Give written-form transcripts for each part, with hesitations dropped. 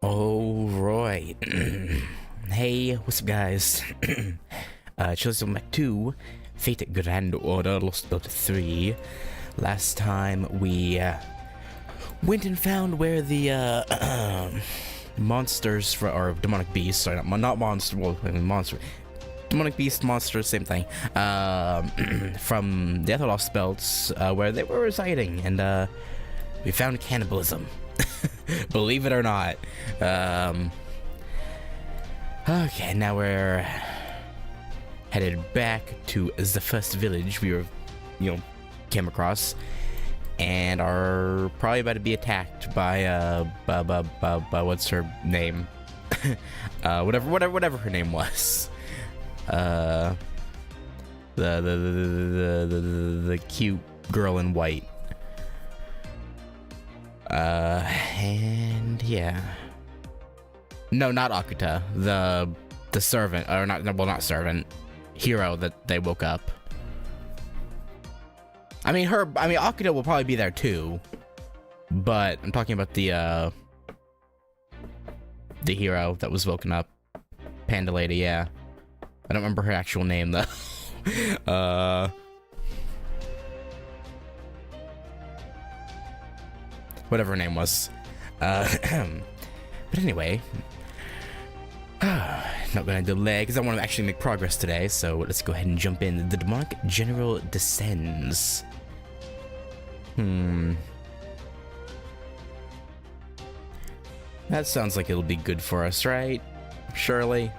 Alright. Hey, what's up guys? Welcome back to Fate Grand Order Lost Belt 3. Last time we went and found where the monsters or demonic beasts, sorry, not monster, well, I mean monster, demonic beast, monster, same thing, from the other Lost Belts, where they were residing, and we found cannibalism. Believe it or not. Okay, now we're headed back to the first village we were, came across, and are probably about to be attacked by what's her name? whatever her name was. The cute girl in white. And yeah. No, not Akuta. The servant, or not servant, hero that they woke up. I mean, Akuta will probably be there too, but I'm talking about the hero that was woken up. Panda lady, yeah. I don't remember her actual name though. Whatever her name was. But anyway, not gonna delay because I want to actually make progress today, so let's go ahead and jump in. The demonic general descends. That sounds like it'll be good for us, right? Surely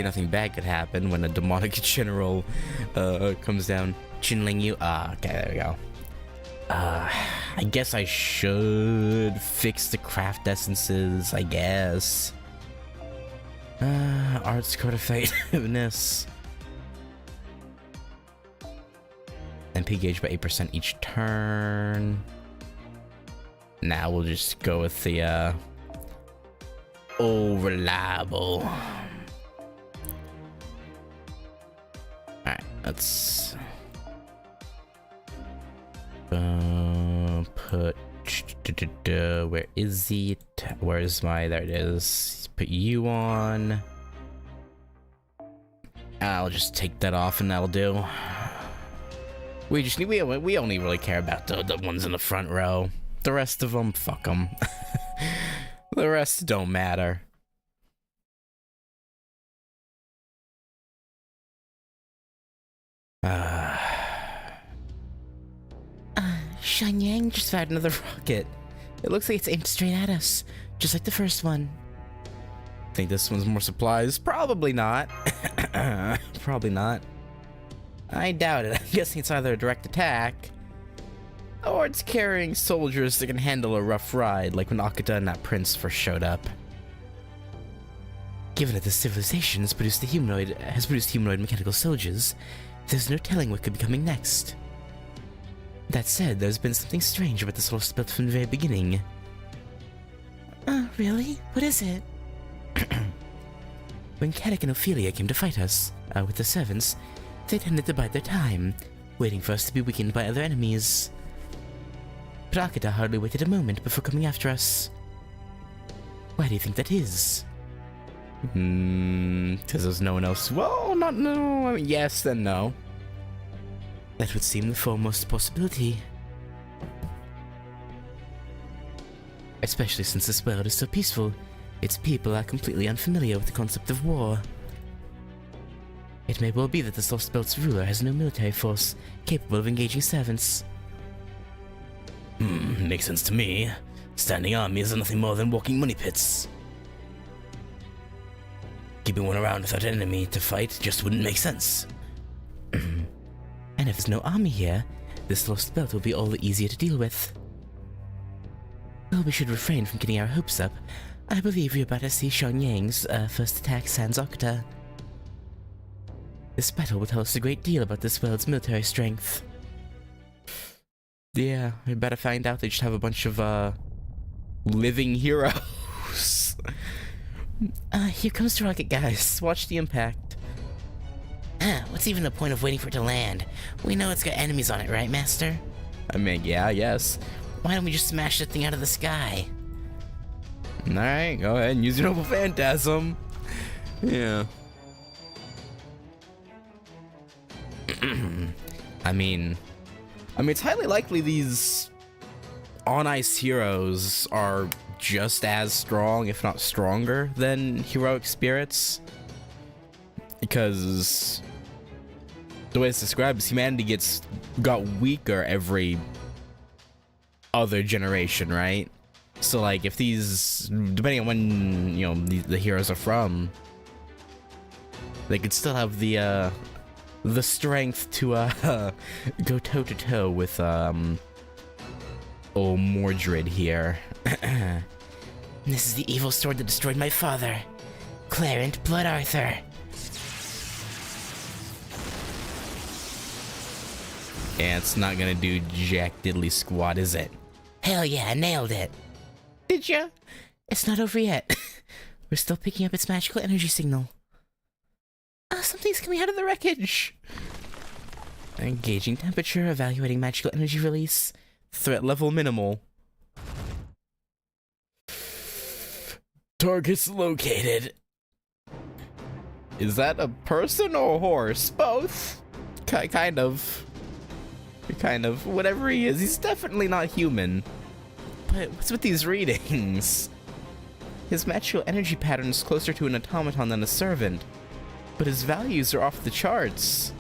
nothing bad could happen when a demonic general comes down chinling you. Okay, there we go. I guess I should fix the craft essences, I guess. Arts Code of Effectiveness. MP gauge by 8% each turn. Now we'll just go with the, reliable. Alright, let's... put where is it? Where's my, there it is. Put you on. I'll just take that off and that'll do. We just need, we only really care about the ones in the front row. The rest of them, fuck them. The rest don't matter. Shanyang just fired another rocket. It looks like it's aimed straight at us, just like the first one. Think this one's more supplies? Probably not. Probably not. I doubt it. I'm guessing it's either a direct attack, or it's carrying soldiers that can handle a rough ride, like when Akuta and that prince first showed up. Given that this civilization has produced humanoid mechanical soldiers, there's no telling what could be coming next. That said, there's been something strange about this Lost Belt from the very beginning. Really? What is it? When Kadek and Ophelia came to fight us, with the servants, they tended to bide their time, waiting for us to be weakened by other enemies. But Akuta hardly waited a moment before coming after us. Why do you think that is? Because there's no one else. Well, no. I mean, yes, then no. That would seem the foremost possibility. Especially since this world is so peaceful, its people are completely unfamiliar with the concept of war. It may well be that this Lost Belt's ruler has no military force capable of engaging servants. Makes sense to me. Standing armies are nothing more than walking money pits. Keeping one around without an enemy to fight just wouldn't make sense. And if there's no army here, this Lost Belt will be all the easier to deal with. Well, we should refrain from getting our hopes up. I believe we're about to see Shanyang's first attack sans Akuta. This battle will tell us a great deal about this world's military strength. Yeah, we better find out. They just have a bunch of, living heroes. Here comes the rocket, guys. Watch the impact. What's even the point of waiting for it to land? We know it's got enemies on it, right, Master? I mean, yeah, yes. Why don't we just smash that thing out of the sky? Alright, go ahead and use your noble phantasm. Yeah. I mean, it's highly likely these on-ice heroes are just as strong, if not stronger, than heroic spirits. Because the way it's described is humanity got weaker every other generation, right? So like if these, depending on when, you know, the heroes are from, they could still have the strength to go toe to toe with old Mordred here. This is the evil sword that destroyed my father, Clarent Blood Arthur. Yeah, it's not gonna do jack diddly squat, is it? Hell yeah, I nailed it. Did ya? It's not over yet. We're still picking up its magical energy signal. Something's coming out of the wreckage. Engaging temperature, evaluating magical energy release. Threat level minimal. Targets located. Is that a person or a horse? Both. Kind of. Whatever he is, he's definitely not human. But what's with these readings? His magical energy pattern is closer to an automaton than a servant, but his values are off the charts.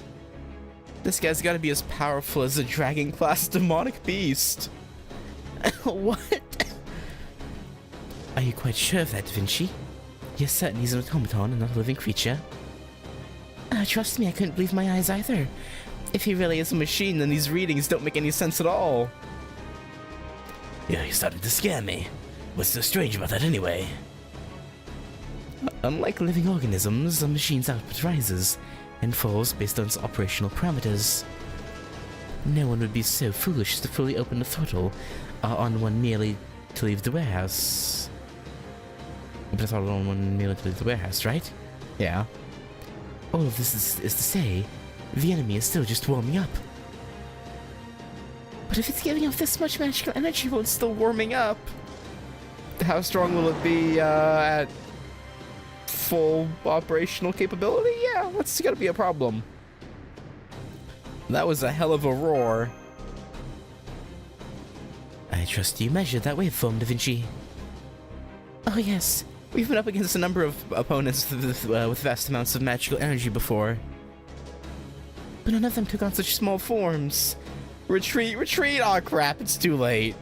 This guy's gotta be as powerful as a dragon-class demonic beast. What? Are you quite sure of that, Da Vinci? You're certain he's an automaton and not a living creature? Trust me, I couldn't believe my eyes either. If he really is a machine, then these readings don't make any sense at all. Yeah, he started to scare me. What's so strange about that anyway? Unlike living organisms, a machine's output rises and falls based on its operational parameters. No one would be so foolish as to fully open the throttle on one merely to leave the warehouse. Open the throttle on one merely to leave the warehouse, right? Yeah. All of this is to say, the enemy is still just warming up. But if it's giving off this much magical energy while it's still warming up, how strong will it be at full operational capability? Yeah, that's gotta be a problem. That was a hell of a roar. I trust you measured that waveform, Da Vinci. Oh yes, we've been up against a number of opponents with vast amounts of magical energy before. But none of them took on such small forms. Retreat, retreat! Aw, crap, it's too late.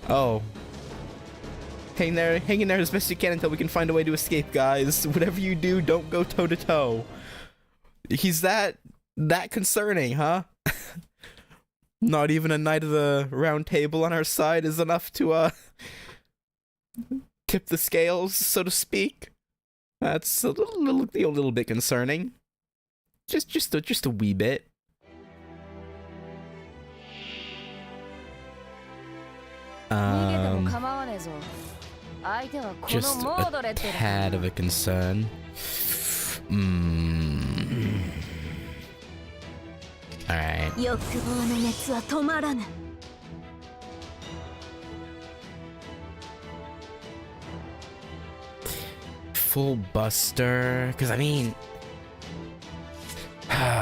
Oh. Hang in there as best you can until we can find a way to escape, guys. Whatever you do, don't go toe to toe. He's that concerning, huh? Not even a Knight of the Round Table on our side is enough to, tip the scales, so to speak. That's a little bit concerning. Just a wee bit. Just a tad of a concern. Alright. Full Buster, because I mean,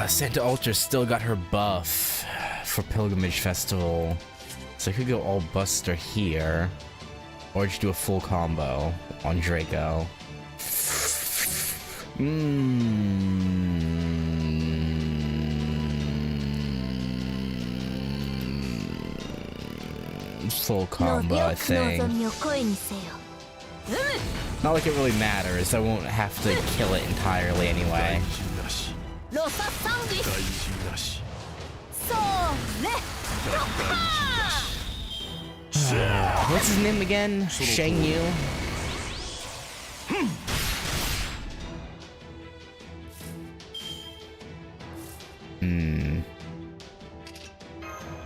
Santa Ultra still got her buff for Pilgrimage Festival, so I could go all Buster here, or just do a full combo on Draco. Full combo, I think. Not like it really matters, I won't have to kill it entirely anyway. What's his name again? Shang Yu?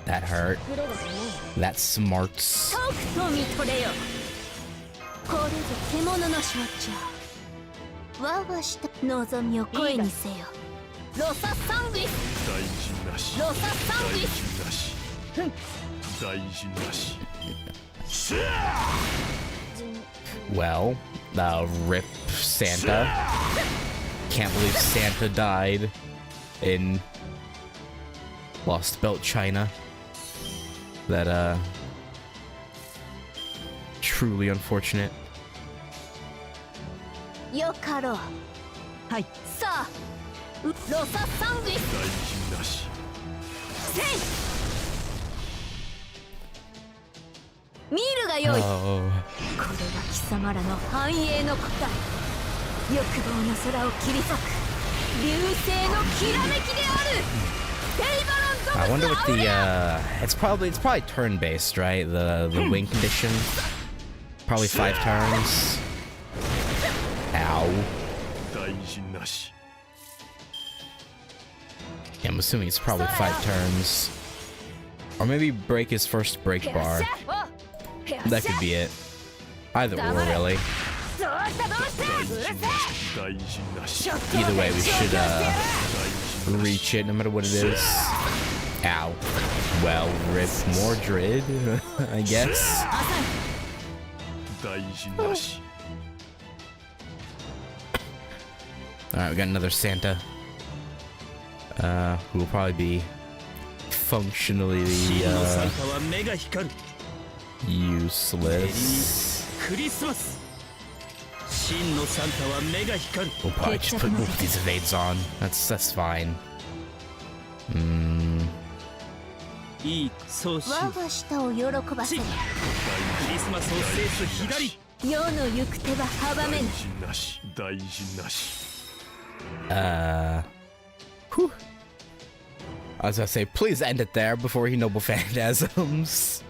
That hurt. That smarts. Well, rip Santa. Can't believe Santa died in Lost Belt, China. That, truly unfortunate. よかろう。はい。さあ、ロササンディス。大事なし。せい。見るがよい。これは貴様らの繁栄の答え。欲望の空を切り裂く流星のきらめきである。I wonder what the it's probably turn-based, right? The win condition. Probably 5 turns. Ow. Yeah, I'm assuming it's probably 5 turns. Or maybe break his first break bar. That could be it. Either or, really. Either way, we should reach it no matter what it is. Ow. Well, rip Mordred, I guess. Alright, we got another Santa. Who will probably be functionally useless. We'll probably just put both these evades on. That's fine. 我が舌を喜ばせる。世の行く手は阻めぬ。Whew. I was gonna say, please end it there before he noble phantasms.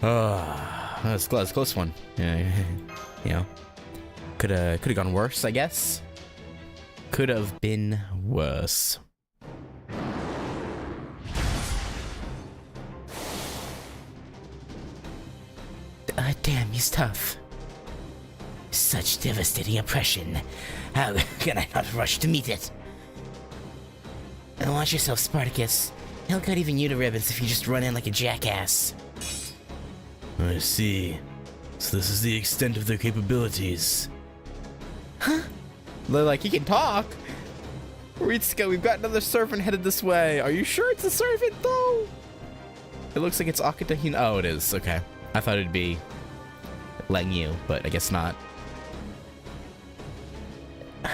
That's close, close one. Yeah, you know, could have gone worse, I guess. Could have been worse. Damn, he's tough. Such devastating oppression. How can I not rush to meet it? And watch yourself, Spartacus. He'll cut even you to ribbons if you just run in like a jackass. I see. So this is the extent of their capabilities. Huh? They're like, he can talk? Ritsuko, we've got another servant headed this way. Are you sure it's a servant, though? It looks like it's Akita Hina. Oh, it is. Okay. I thought it'd be Lang Yu, but I guess not.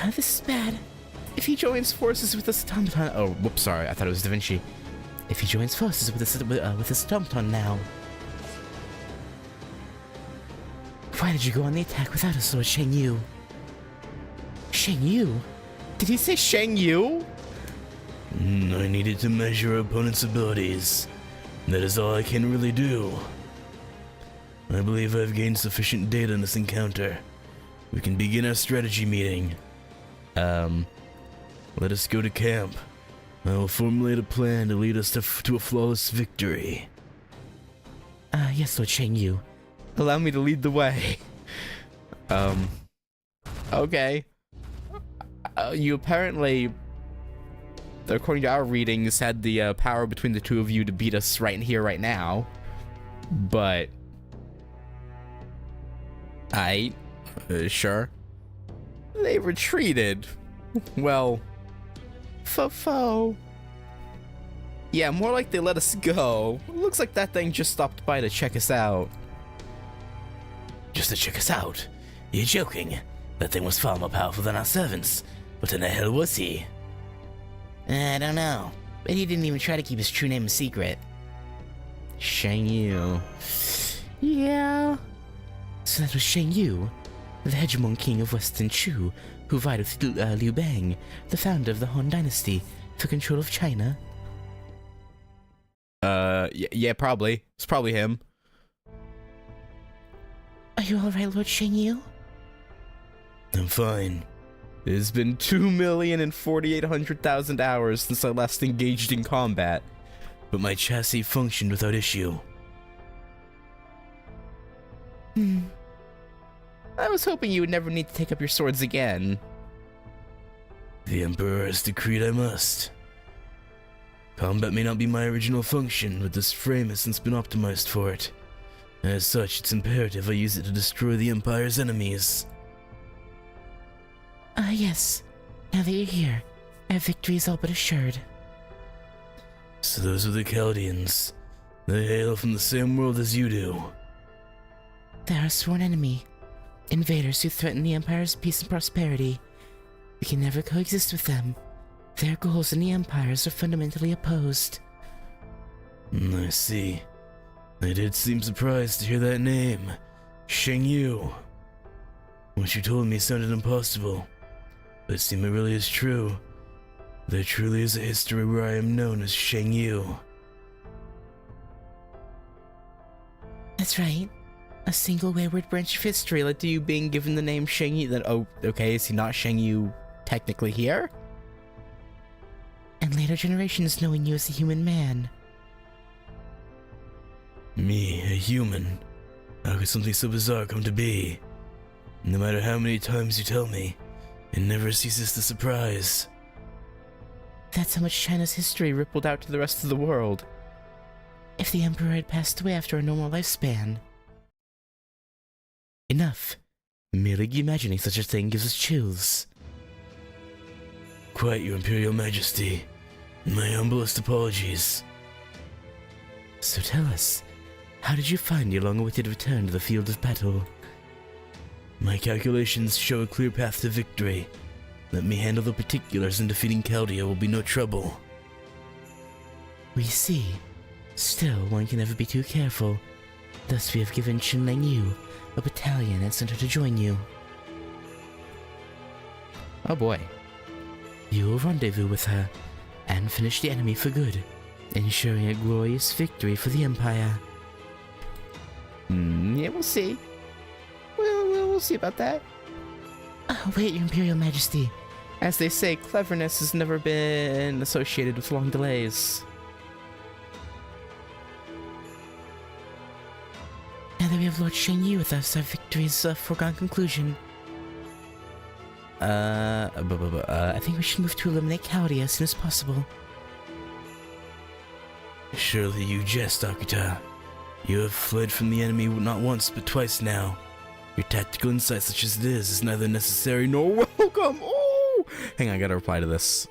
This is bad. If he joins forces with this automaton... Oh, whoops, sorry. I thought it was Da Vinci. If he joins forces with this automaton now... Why did you go on the attack without a sword, Shang Yu? Shang Yu? Did he say Shang Yu? I needed to measure opponent's abilities. That is all I can really do. I believe I've gained sufficient data in this encounter. We can begin our strategy meeting. Let us go to camp. I will formulate a plan to lead us to a flawless victory. Yes, Lord Shang Yu. Allow me to lead the way. Okay. You apparently, according to our readings, had the power between the two of you to beat us right here, right now. But... sure. They retreated. Well... Fo-fo. Yeah, more like they let us go. Looks like that thing just stopped by to check us out. Just to check us out? You're joking. That thing was far more powerful than our servants. What in the hell was he? I don't know. But he didn't even try to keep his true name a secret. Shang Yu. Yeah. So that was Shang Yu, the hegemon king of Western Chu, who vied with Liu Bang, the founder of the Han Dynasty, for control of China. Yeah, probably. It's probably him. Are you alright, Lord Shang Yu? I'm fine. It has been 2,048,000 hours since I last engaged in combat, but my chassis functioned without issue. I was hoping you would never need to take up your swords again. The Emperor has decreed I must. Combat may not be my original function, but this frame has since been optimized for it. As such, it's imperative I use it to destroy the Empire's enemies. Yes. Now that you're here, our victory is all but assured. So those are the Chaldeans. They hail from the same world as you do. They're our sworn enemy. Invaders who threaten the Empire's peace and prosperity. We can never coexist with them. Their goals and the Empire's are fundamentally opposed. I see. I did seem surprised to hear that name. Sheng Yu. What you told me sounded impossible, but it seems it really is true. There truly is a history where I am known as Sheng Yu. That's right. A single wayward branch of history led to you being given the name Sheng Yu. Then, oh, okay, is he not Sheng Yu technically here? And later generations knowing you as a human man. Me, a human? How could something so bizarre come to be? No matter how many times you tell me, it never ceases to surprise. That's how much China's history rippled out to the rest of the world. If the Emperor had passed away after a normal lifespan. Enough. Merely imagining such a thing gives us chills. Quite, Your Imperial Majesty. My humblest apologies. So tell us, how did you find your long-awaited return to the field of battle? My calculations show a clear path to victory. Let me handle the particulars, and defeating Chaldea will be no trouble. We see. Still, one can never be too careful. Thus we have given Qinlang Yu a battalion and sent her to join you. Oh boy. You will rendezvous with her and finish the enemy for good, ensuring a glorious victory for the Empire. Yeah, we'll see. We'll see about that. Oh, wait, Your Imperial Majesty. As they say, cleverness has never been associated with long delays. Now that we have Lord Sheng Yu with us, our victory is a foregone conclusion. I think we should move to eliminate Chaldea as soon as possible. Surely you jest, Akuta. You have fled from the enemy not once but twice now. Your tactical insight such as this is neither necessary nor welcome. Oh! Hang on, I gotta reply to this.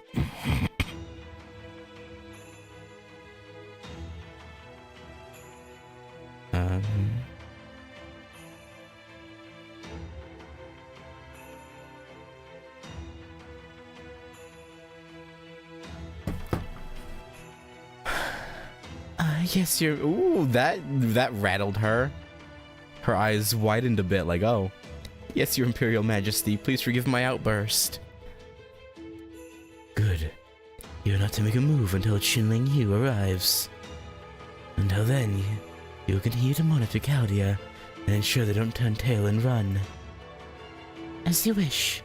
Yes, you're. Ooh, that rattled her. Her eyes widened a bit, like, oh. Yes, Your Imperial Majesty, please forgive my outburst. Good. You're not to make a move until Qinlang Yu arrives. Until then, you'll continue to monitor Chaldea and ensure they don't turn tail and run. As you wish.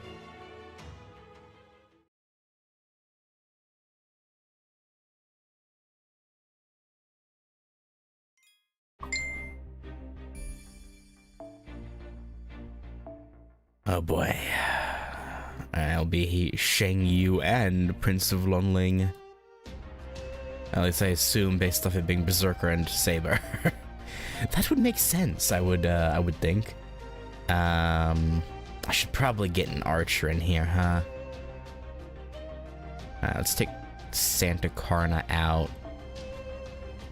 Oh boy. I'll be Sheng Yu and Prince of Lonling. At least I assume based off it being Berserker and Saber. That would make sense, I would think. I should probably get an archer in here, huh? Let's take Santa Carna out.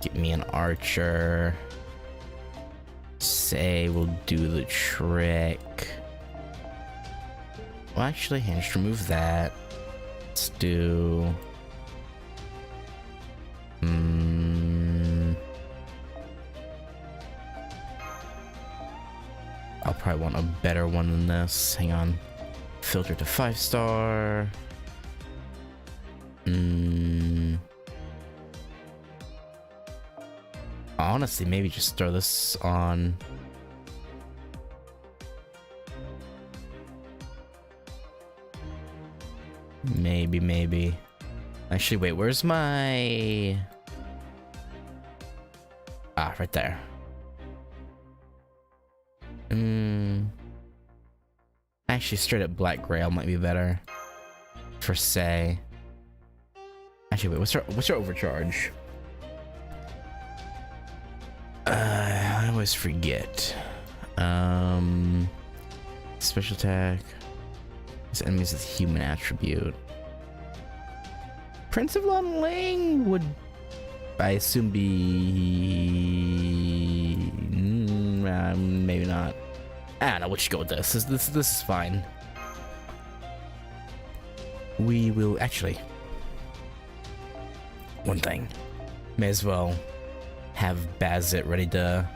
Get me an archer. Say we'll do the trick. Well, actually, I just remove that. Let's do... I'll probably want a better one than this. Hang on. Filter to 5-star. Honestly, maybe just throw this on... Maybe. Actually, wait, where's my... Ah, right there. Actually, straight up Black Grail might be better. For say. Actually, wait, what's her overcharge? I always forget. Special attack. His enemies with human attribute. Prince of Lon Ling would, I assume, be maybe not. I don't know. We should go with this. This is fine. We will actually. One thing, may as well have Bazit ready to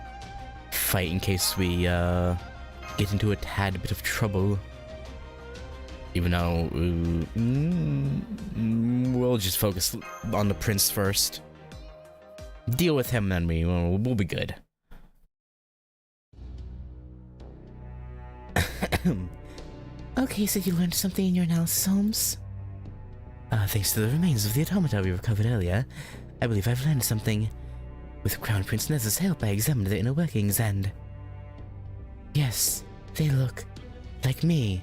fight in case we get into a tad bit of trouble. Even though we'll just focus on the prince first. Deal with him, then we'll be good. Okay, so you learned something in your analysis, Holmes? Thanks to the remains of the automata we recovered earlier, I believe I've learned something. With Crown Prince Nez's help, I examined their inner workings and... yes, they look like me.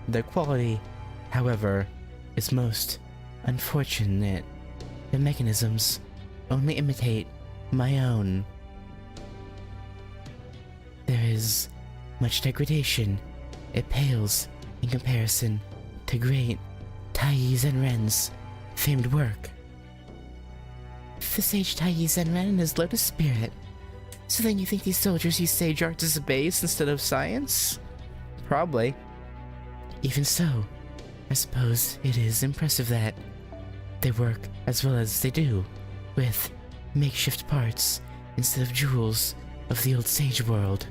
Their quality, however, is most unfortunate. Their mechanisms only imitate my own. There is much degradation. It pales in comparison to great Tai Zenren's famed work. The sage Tai Zenren is Lotus Spirit. So then you think these soldiers use sage arts as a base instead of science? Probably. Even so, I suppose it is impressive that they work as well as they do, with makeshift parts instead of jewels of the old sage world.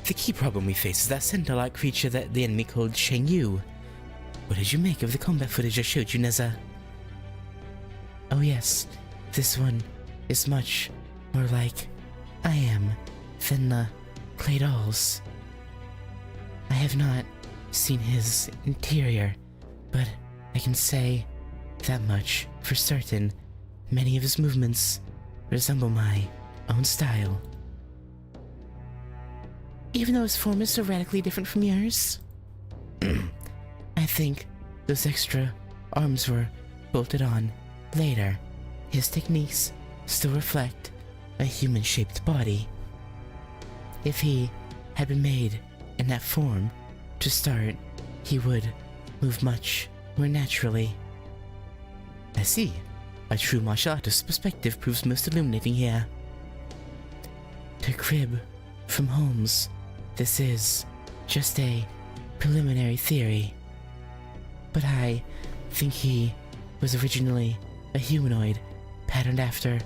The key problem we face is that centaur-like creature that the enemy called Sheng Yu. What did you make of the combat footage I showed you, Neza? Oh yes, this one is much more like I am than the clay dolls. I have not seen his interior, but I can say that much for certain. Many of his movements resemble my own style. Even though his form is so radically different from yours? I think those extra arms were bolted on later. His techniques still reflect a human-shaped body. If he had been made in that form to start, he would move much more naturally. I see. A true martial artist's perspective proves most illuminating here. To crib from Holmes, this is just a preliminary theory. But I think he was originally a humanoid patterned after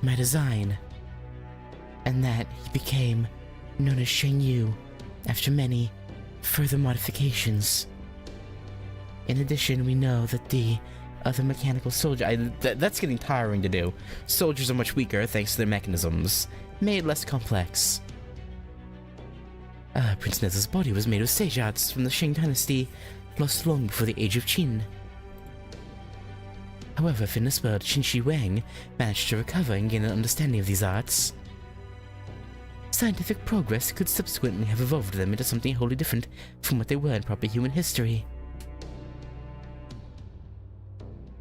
my design, and that he became known as Sheng Yu after many further modifications. In addition, we know that the other mechanical soldier... that's getting tiring to do. Soldiers are much weaker thanks to their mechanisms, made less complex. Prince Neza's body was made of sage arts from the Shang dynasty, lost long before the age of Qin. However, in this world, Qin Shi Huang managed to recover and gain an understanding of these arts. Scientific progress could subsequently have evolved them into something wholly different from what they were in proper human history.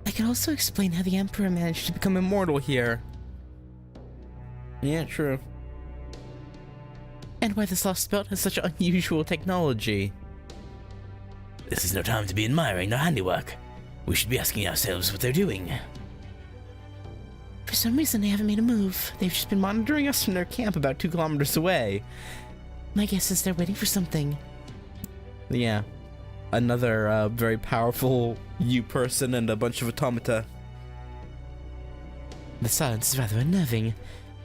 I could also explain how the Emperor managed to become immortal here. Yeah, true. And why this lost belt has such unusual technology. This is no time to be admiring their handiwork. We should be asking ourselves what they're doing. For some reason, they haven't made a move. They've just been monitoring us from their camp about 2 kilometers away. My guess is they're waiting for something. Yeah. Another very powerful U person and a bunch of automata. The silence is rather unnerving.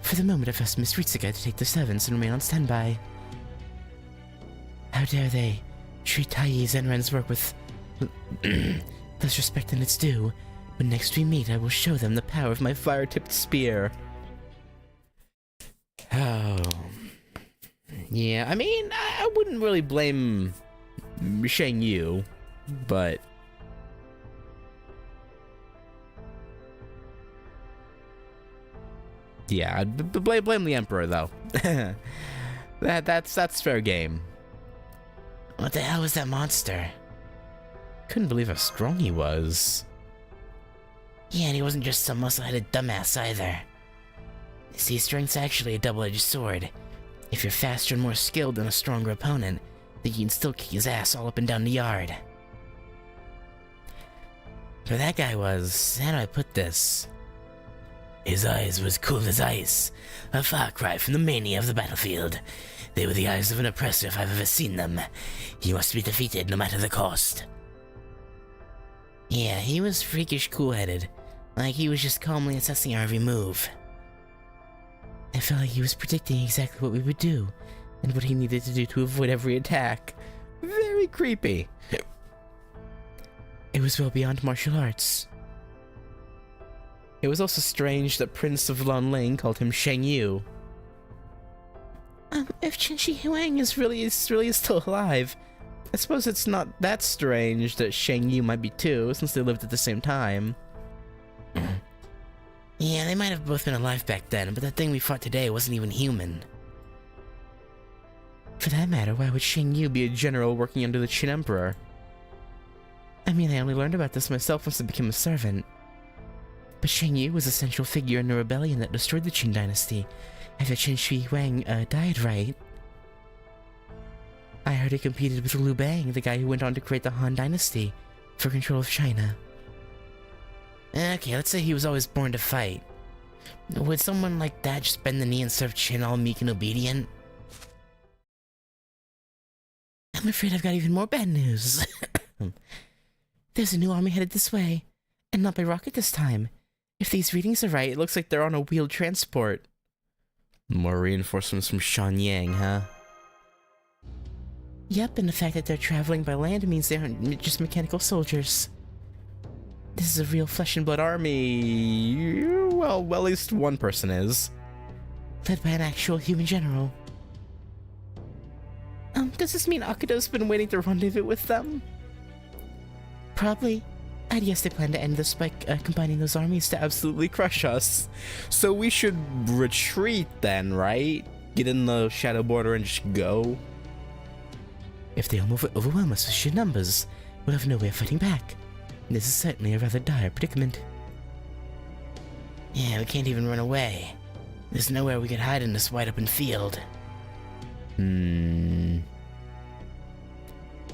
For the moment, I've asked Miss Ritsuka to take the servants and remain on standby. How dare they treat Tai Zenren's work with less respect than it's due. When next we meet, I will show them the power of my fire-tipped spear. Oh. Yeah, I mean, I wouldn't really blame Shang Yu, but... yeah, I'd blame the Emperor, though. That's fair game. What the hell is that monster? couldn't believe how strong he was. Yeah, and he wasn't just some muscle-headed dumbass either. See, strength's actually a double-edged sword. If you're faster and more skilled than a stronger opponent, then you can still kick his ass all up and down the yard. But that guy was... how do I put this? His eyes were as cool as ice, a far cry from the mania of the battlefield. They were the eyes of an oppressor if I've ever seen them. He must be defeated no matter the cost. Yeah, he was freakish cool-headed, like he was just calmly assessing our every move. I felt like he was predicting exactly what we would do, and what he needed to do to avoid every attack. Very creepy. It was well beyond martial arts. It was also strange that Prince of Lanling called him Sheng Yu. If Chen Shi Huang is really still alive, I suppose it's not that strange that Sheng Yu might be too, since they lived at the same time. Yeah, they might have both been alive back then, but that thing we fought today wasn't even human. For that matter, why would Sheng Yu be a general working under the Qin Emperor? I mean, I only learned about this myself once I became a servant. But Sheng Yu was a central figure in the rebellion that destroyed the Qin dynasty, after Chen Shi Huang died, right? I heard he competed with Liu Bang, the guy who went on to create the Han dynasty, for control of China. Okay, let's say he was always born to fight. Would someone like that just bend the knee and serve Qin all meek and obedient? I'm afraid I've got even more bad news. There's a new army headed this way, and not by rocket this time. If these readings are right, it looks like they're on a wheeled transport. More reinforcements from Shenyang, huh? Yep, and the fact that they're traveling by land means they aren't just mechanical soldiers. This is a real flesh and blood army. Well, at least one person is. Led by an actual human general. Does this mean Akuto's been waiting to rendezvous with them? Probably. I'd guess they plan to end this by combining those armies to Absolutely crush us. So we should retreat then, right? Get in the shadow border and just go? If they overwhelm us with sheer numbers, we'll have no way of fighting back. This is certainly a rather dire predicament. Yeah, we can't even run away. There's nowhere we could hide in this wide open field. Then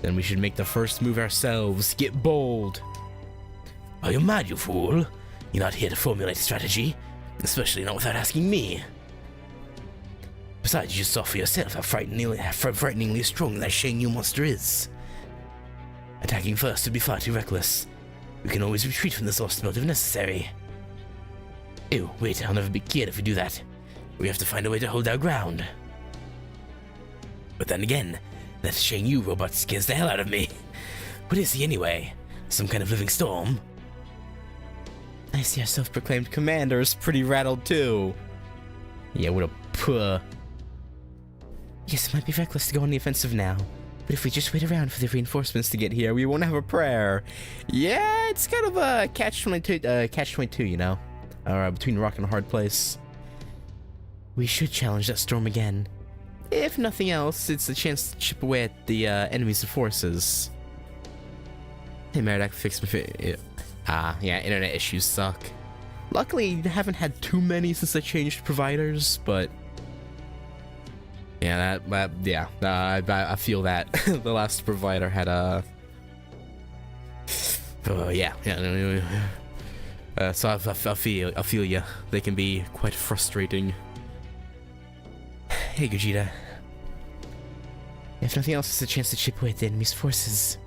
we should make the first move ourselves. Get bold. Are you mad, you fool? You're not here to formulate a strategy, especially not without asking me. Besides, you saw for yourself how frighteningly strong that Sheng Yu monster is. Attacking first would be far too reckless. We can always retreat from this lost belt if necessary. Ew, wait, I'll never be killed if we do that. We have to find a way to hold our ground. But then again, that Sheng Yu robot scares the hell out of me. What is he anyway? Some kind of living storm? I see our self-proclaimed commander is pretty rattled too. Yeah, what a puh. Yes, it might be reckless to go on the offensive now, but if we just wait around for the reinforcements to get here, we won't have a prayer. Yeah, it's kind of a catch-22, you know? Between a rock and a hard place. We should challenge that storm again. If nothing else, it's a chance to chip away at the enemy's forces. Hey, Meridak, fix my yeah, internet issues suck. Luckily, I haven't had too many since I changed providers, but... yeah, I feel that. The last provider had a... oh, yeah. So I feel ya. They can be quite frustrating. Hey, Gogeta. If nothing else, it's a chance to chip away at the enemy's forces.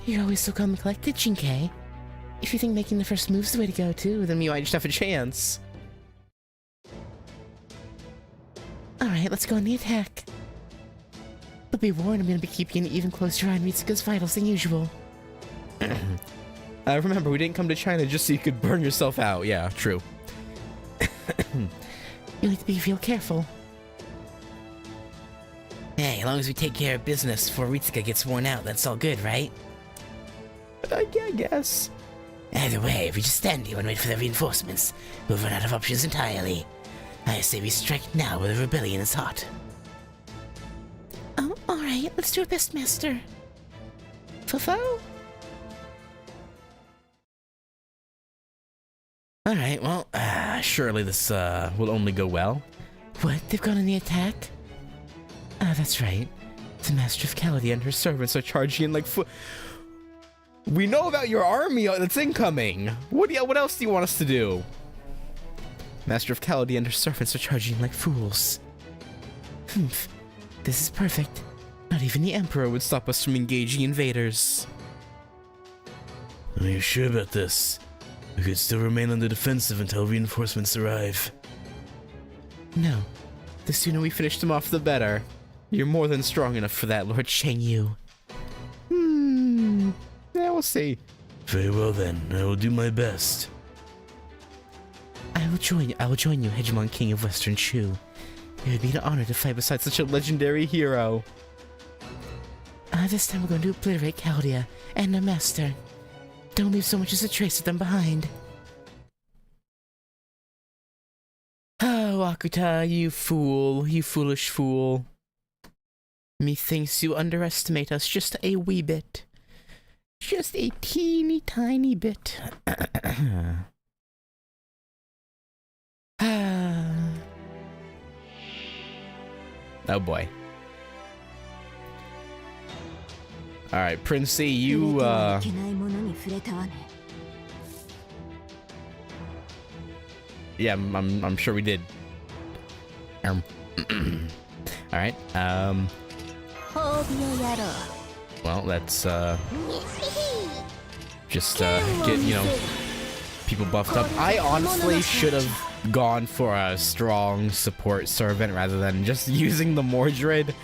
You're always so calm and collected, Jinkei. If you think making the first move's the way to go, too, then you might just have a chance. Alright, let's go on the attack. But be warned, I'm gonna be keeping an even closer eye on Mitsuka's vitals than usual. Remember, we didn't come to China just so you could burn yourself out. Yeah, true. You need to be real careful. Hey, as long as we take care of business before Ritsuka gets worn out, that's all good, right? Yeah, I guess. Either way, if we just stand here and wait for the reinforcements, we'll run out of options entirely. I say we strike now while the rebellion is hot. Oh, alright, let's do our best, Master. Fofo? Alright, well, surely this will only go well. What? They've gone on the attack? Ah, that's right. The Master of Caladia and her servants are charging in like We know about your army that's incoming! What else do you want us to do? Master of Caladia and her servants are charging like fools. Humph. This is perfect. Not even the Emperor would stop us from engaging invaders. Are you sure about this? We could still remain on the defensive until reinforcements arrive. No. The sooner we finish them off, the better. You're more than strong enough for that, Lord Shengyu. Yeah, we'll see. Very well then, I will do my best. I will join you, Hegemon King of Western Shu. It would be an honor to fight beside such a legendary hero. This time we're going to obliterate Chaldia and their master. Don't leave so much as a trace of them behind. Oh, Akuta, you fool. You foolish fool. Methinks you underestimate us just a wee bit. Just a teeny tiny bit. Oh boy. Alright, Princey, you, yeah, I'm sure we did. Alright, well, let's, just, get, you know, people buffed up. I honestly should have gone for a strong support servant rather than just using the Mordred.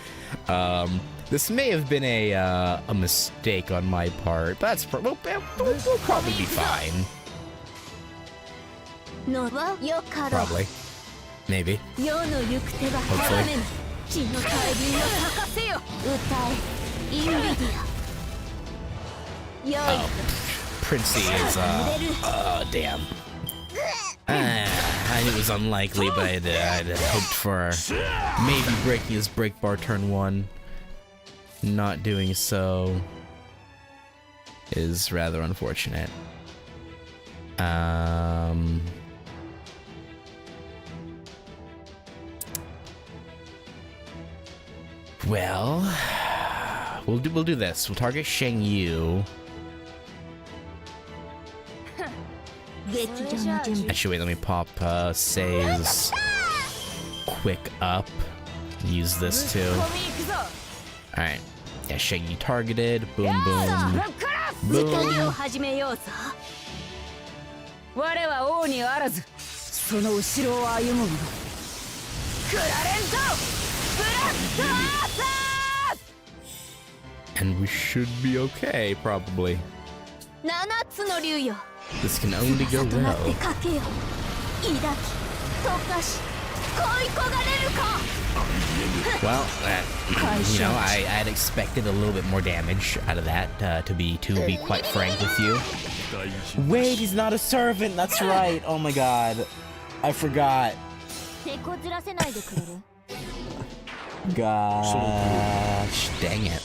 This may have been a mistake on my part, but that's we'll probably be fine. Probably. Maybe. Hopefully. Oh, Princey is, damn. I knew it was unlikely, but I'd hoped for maybe breaking his break bar turn 1. Not doing so is rather unfortunate. Well, we'll do this. We'll target Shengyu. Actually, wait, let me pop Sei's quick up. Use this too. Alright. Yeah, Shengyu targeted. Boom, boom. Boom. And we should be okay, probably. This can only go well. Well, you know, I had expected a little bit more damage out of that, to be quite frank with you. Wait, he's not a servant, that's right. Oh my god. I forgot. Gosh, dang it.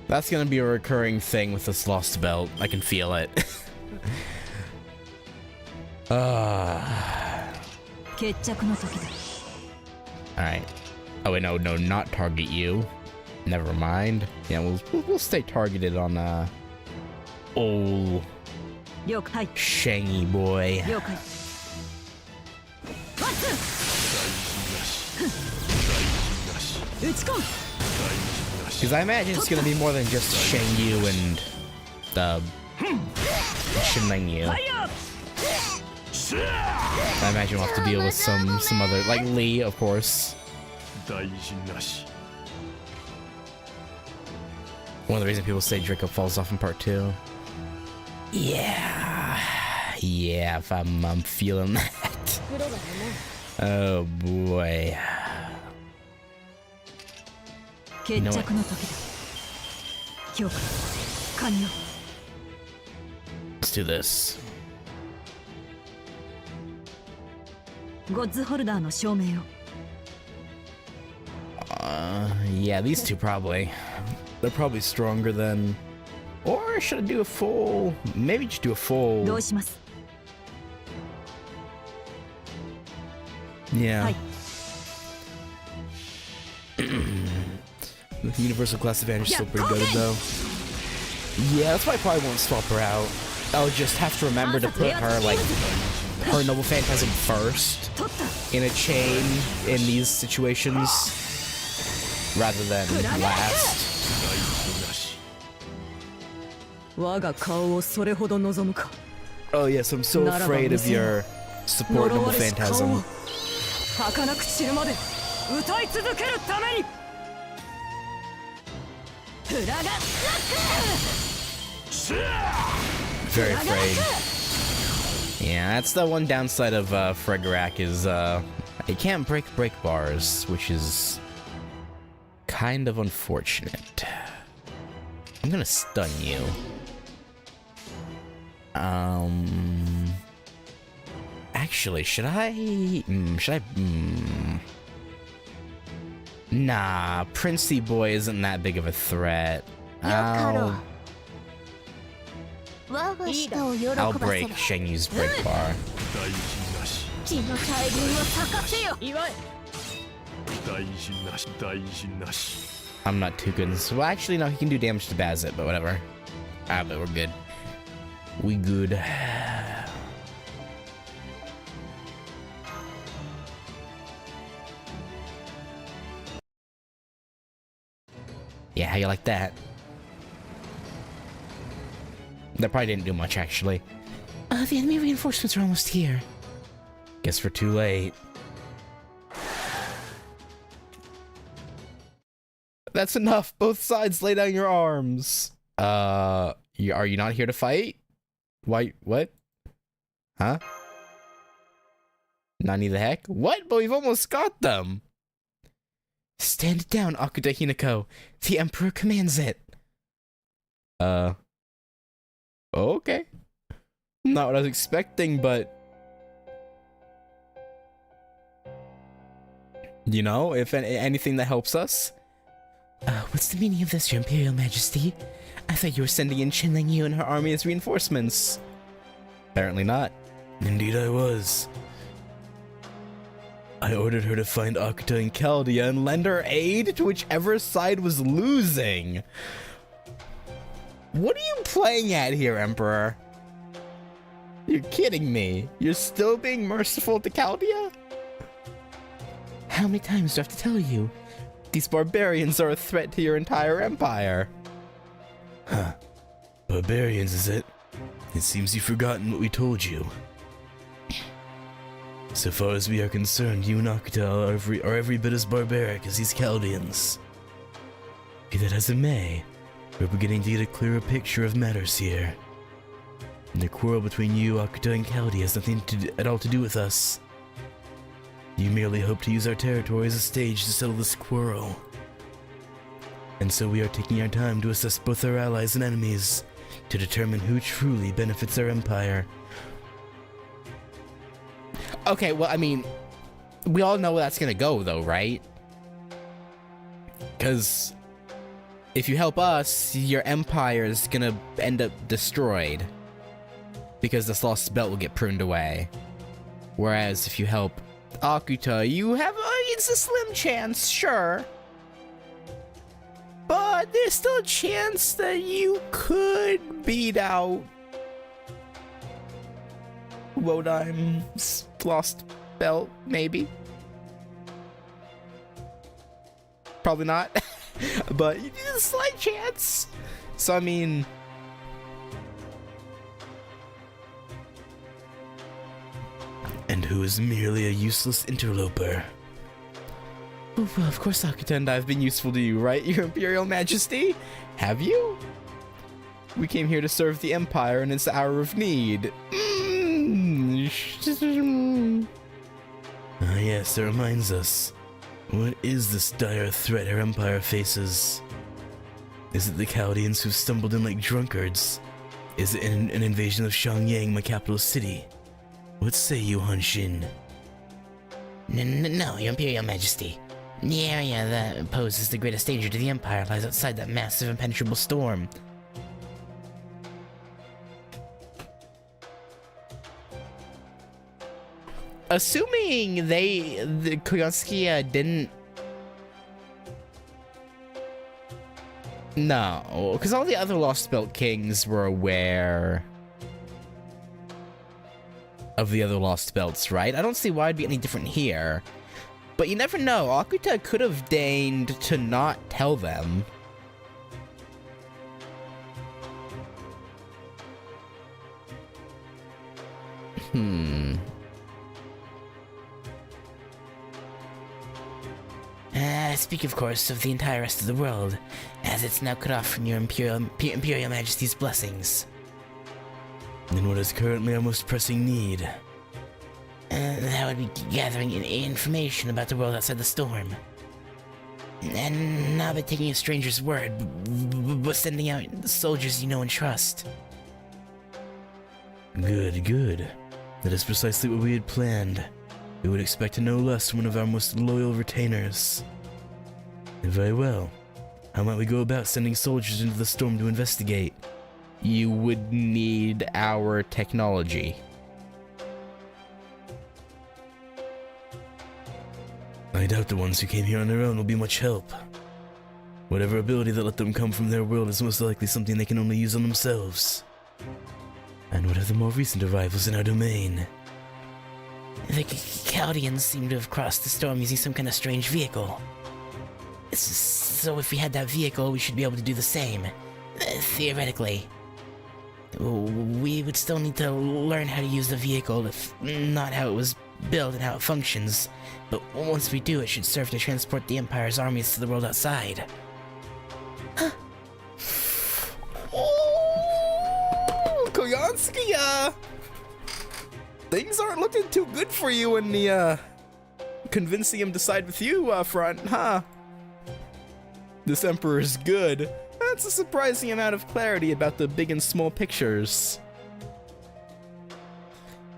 That's gonna be a recurring thing with this lost belt. I can feel it. Alright. Oh wait, no, not target you. Never mind. Yeah, we'll stay targeted on old Shangy boy. Because I imagine it's gonna be more than just Shengyu and Shinmengyu. I imagine we'll have to deal with some other, like Lee, of course. One of the reasons people say Draco falls off in part 2. Yeah, if I'm feeling that. Oh boy. You know what? Let's do this. ゴッズホルダーの証明を。 Yeah, these two probably. They're probably stronger than... Or should I do a full... Maybe just do a full... どうします？ Yeah. はい。 The universal class advantage is still pretty good though. Yeah, that's why I probably won't swap her out. I'll just have to remember to put her, like, her Noble Phantasm first 取った。 in a chain in these situations rather than last. 我が顔をそれほど望むか。 Oh yes, I'm so afraid of your support Noble 呪われし顔を Phantasm. 儚く散るまで歌い続けるために。フラガッラック。 Very afraid. Yeah, that's the one downside of Fregarak is it can't break bars, which is kind of unfortunate. I'm gonna stun you. Actually, should I? Nah, Princey Boy isn't that big of a threat. I'll break Shengyu's break bar. 血の大輪を咲かせよ。 I'm not too good in this. Well, actually, no, he can do damage to Bazit, but whatever. Ah, but we're good. We good. Yeah, how you like that? That probably didn't do much, actually. The enemy reinforcements are almost here. Guess we're too late. That's enough. Both sides lay down your arms. Are you not here to fight? Why? What? Huh? Nani the heck? What? But we've almost got them. Stand down, Akuta Hinako. The Emperor commands it. Okay. Not what I was expecting, but... You know, if anything that helps us. What's the meaning of this, Your Imperial Majesty? I thought you were sending in Chen Yu and her army as reinforcements. Apparently not. Indeed I was. I ordered her to find Akuta and Chaldea and lend her aid to whichever side was losing. What are you playing at here, Emperor? You're kidding me. You're still being merciful to Chaldea? How many times do I have to tell you? These barbarians are a threat to your entire empire. Huh. Barbarians, is it? It seems you've forgotten what we told you. So far as we are concerned, you and Akuta are every bit as barbaric as these Chaldeans. Be that as it may, we're beginning to get a clearer picture of matters here. And the quarrel between you, Akuta, and Chaldea has nothing at all to do with us. You merely hope to use our territory as a stage to settle this quarrel. And so we are taking our time to assess both our allies and enemies, to determine who truly benefits our empire. Okay, well, I mean, we all know where that's gonna go, though, right? Because if you help us, your empire is gonna end up destroyed. Because this lost belt will get pruned away. Whereas if you help Akuta, you have it's a slim chance, sure. But there's still a chance that you could beat out Wodaim's lost belt, maybe. Probably not. But there's a slight chance. So, I mean... And who is merely a useless interloper. Oh, well, of course Akuta and I have been useful to you, right, Your Imperial Majesty? Have you? We came here to serve the Empire in its hour of need. Ah yes, that reminds us. What is this dire threat our empire faces? Is it the Chaldeans who've stumbled in like drunkards? Is it an invasion of Xiangyang, my capital city? What say you, Hanshin? No, Your Imperial Majesty. The area that poses the greatest danger to the Empire lies outside that massive impenetrable storm. Assuming the Koyonskia didn't... No, because all the other Lost Belt Kings were aware of the other Lost Belts, right? I don't see why it'd be any different here. But you never know, Akuta could have deigned to not tell them. Speak, of course, of the entire rest of the world, as it's now cut off from your Imperial Majesty's blessings. Then what is currently our most pressing need? That would be gathering information about the world outside the storm. And not by taking a stranger's word, but sending out soldiers you know and trust. Good, good. That is precisely what we had planned. We would expect to know less from one of our most loyal retainers. Very well. How might we go about sending soldiers into the storm to investigate? You would need our technology. I doubt the ones who came here on their own will be much help. Whatever ability that let them come from their world is most likely something they can only use on themselves. And what of the more recent arrivals in our domain? The Chaldeans seem to have crossed the storm using some kind of strange vehicle. So if we had that vehicle, we should be able to do the same. Theoretically. We would still need to learn how to use the vehicle, if not how it was built and how it functions. But once we do, it should serve to transport the Empire's armies to the world outside. Huh. Oh, Koyanskia! Things aren't looking too good for you in the, convincing him to side with you, front, huh? This Emperor is good. That's a surprising amount of clarity about the big and small pictures.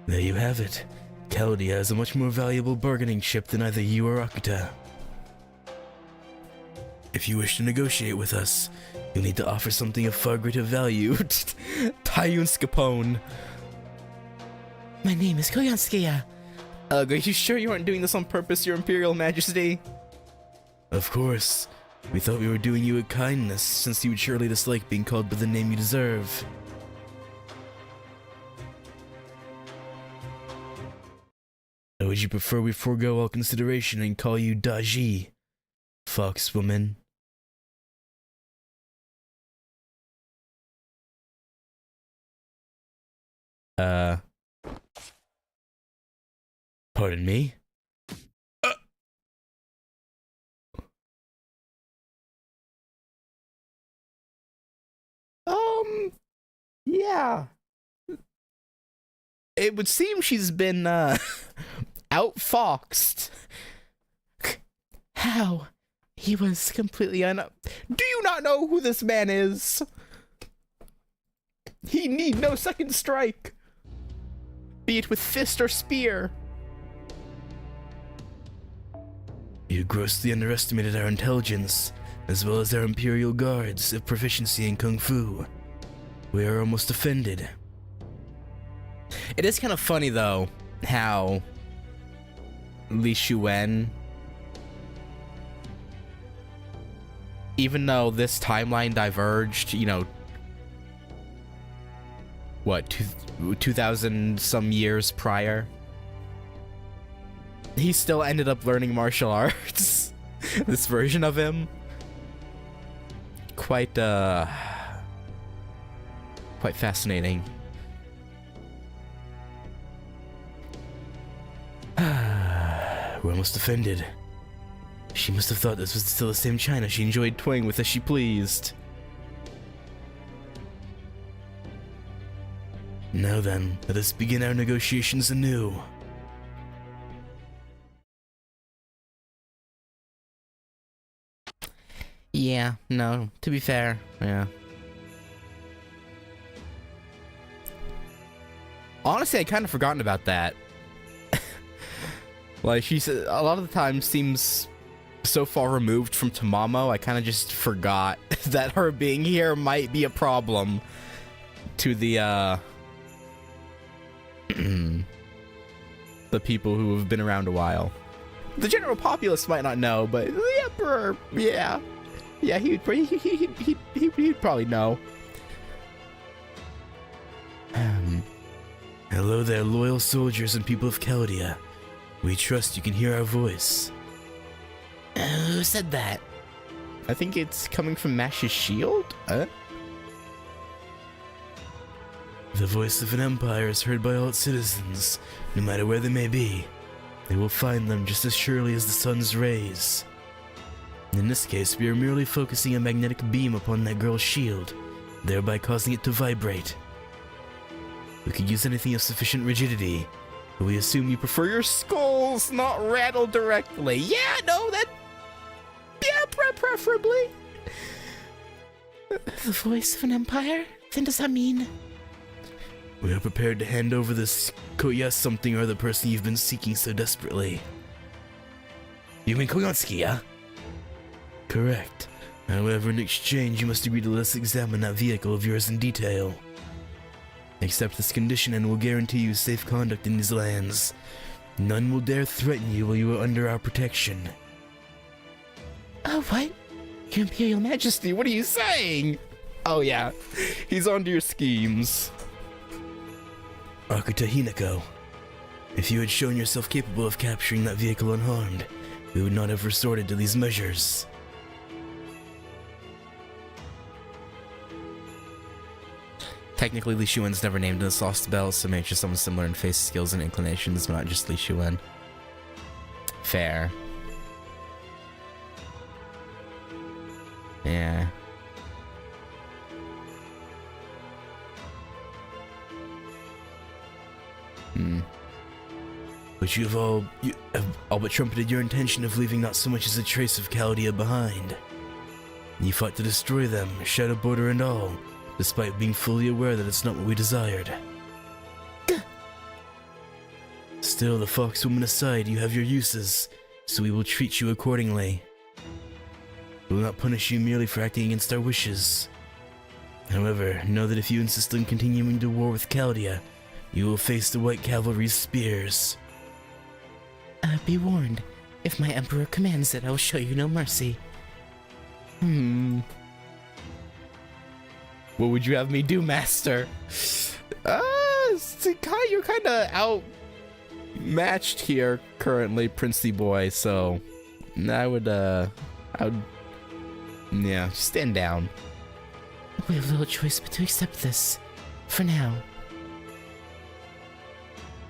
There you have it. Chaldea is a much more valuable bargaining chip than either you or Akuta. If you wish to negotiate with us, you'll need to offer something of far greater value. Tayun Scapone. My name is Koyanskia. Are you sure you aren't doing this on purpose, Your Imperial Majesty? Of course. We thought we were doing you a kindness, since you would surely dislike being called by the name you deserve. Or would you prefer we forego all consideration and call you Daji, Foxwoman? Pardon me? Yeah. It would seem she's been, outfoxed. How? He was completely Do you not know who this man is? He need no second strike. Be it with fist or spear. You grossly underestimated our intelligence, as well as our Imperial Guards of proficiency in Kung Fu. We are almost offended. It is kind of funny, though, how Li Shuen, even though this timeline diverged, you know, what, 2,000 some years prior, he still ended up learning martial arts. This version of him. Quite fascinating. We're almost offended. She must have thought this was still the same China she enjoyed toying with as she pleased. Now then, let us begin our negotiations anew. Yeah, no, to be fair, yeah. Honestly, I'd kind of forgotten about that. Like, she said, a lot of the time seems so far removed from Tamamo, I kind of just forgot that her being here might be a problem to the the people who have been around a while. The general populace might not know, but the Emperor, yeah, he'd probably know. Hello there, loyal soldiers and people of Chaldea. We trust you can hear our voice. Who said that? I think it's coming from Mash's shield? The voice of an empire is heard by all its citizens, no matter where they may be. They will find them just as surely as the sun's rays. In this case, we are merely focusing a magnetic beam upon that girl's shield, thereby causing it to vibrate. We could use anything of sufficient rigidity, but we assume you prefer For your skulls not rattled directly. Yeah, no, that... Yeah, preferably. The voice of an empire? Then does that mean... We are prepared to hand over this Koya something or the person you've been seeking so desperately. You mean Koyonskia? Correct. However, in exchange, you must agree to let us examine that vehicle of yours in detail. Accept this condition and we'll guarantee you safe conduct in these lands. None will dare threaten you while you are under our protection. Oh, what? Your Imperial Majesty, What are you saying? Oh yeah, he's onto your schemes. Akuta Hinako, if you had shown yourself capable of capturing that vehicle unharmed, we would not have resorted to these measures. Technically, Li Xuan's never named in this Lost Bell, so maybe just someone similar in face skills and inclinations, but not just Li Xuan. Fair. Yeah. But you have all but trumpeted your intention of leaving not so much as a trace of Chaldea behind. You fought to destroy them, Shadow Border and all, despite being fully aware that it's not what we desired. Still, the Foxwoman aside, you have your uses, so we will treat you accordingly. We will not punish you merely for acting against our wishes. However, know that if you insist on continuing to war with Chaldea, you will face the White Cavalry's spears. be warned. If my Emperor commands it, I will show you no mercy. What would you have me do, Master? You're kind of outmatched here currently, Princely Boy, so I would, yeah, stand down. We have little choice but to accept this. For now.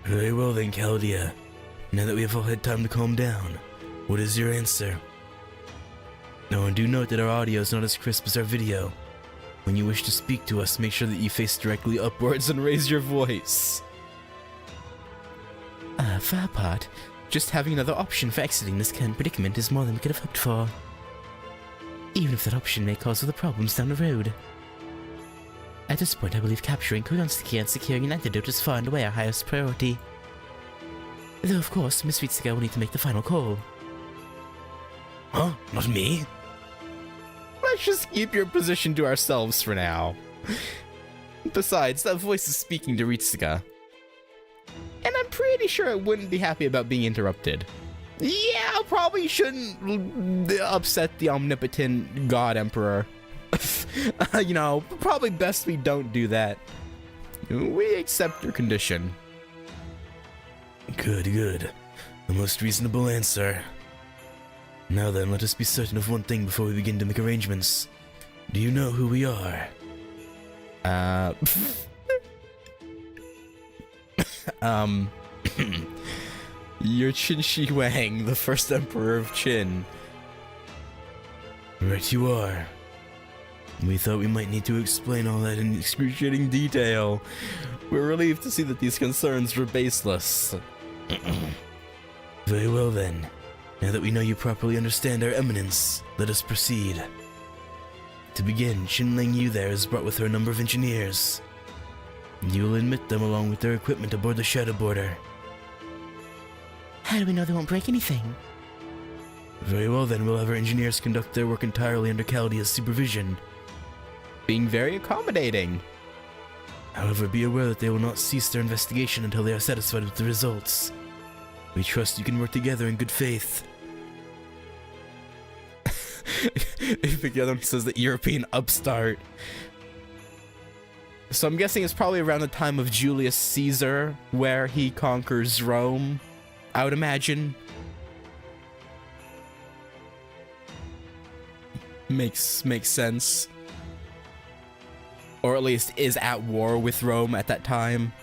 Very well then, Chaldea. Now that we have all had time to calm down, what is your answer? Oh, and do note that our audio is not as crisp as our video. When you wish to speak to us, make sure that you face directly upwards and raise your voice. For our part, just having another option for exiting this current predicament is more than we could have hoped for. Even if that option may cause other problems down the road. At this point, I believe capturing Koyonsaki and securing an antidote is far and away our highest priority. Though, of course, Miss Ritsuka will need to make the final call. Huh? Not me? Let's just keep your position to ourselves for now. Besides, that voice is speaking to Ritsuka. And I'm pretty sure it wouldn't be happy about being interrupted. Yeah, I probably shouldn't upset the omnipotent God Emperor. You know, probably best we don't do that. We accept your condition. Good, good. The most reasonable answer. Now then, let us be certain of one thing before we begin to make arrangements. Do you know who we are? You're Qin Shi Huang, the first emperor of Qin. Right you are. We thought we might need to explain all that in Excruciating detail. We're relieved to see that these concerns were baseless. Very well then. Now that we know you properly understand our eminence, let us proceed. To begin, Qin Yu there has brought with her a number of engineers. You will admit them along with their equipment aboard the Shadow Border. How do we know they won't break anything? Very well then, we'll have our engineers conduct their work entirely under Chaldea's supervision. Being very accommodating. However, be aware that they will not cease their investigation until they are satisfied with the results. We trust you can work together in good faith. I think the other one says the European upstart. So I'm guessing it's probably around the time of Julius Caesar where he conquers Rome, I would imagine. Makes sense. Or at least is at war with Rome at that time.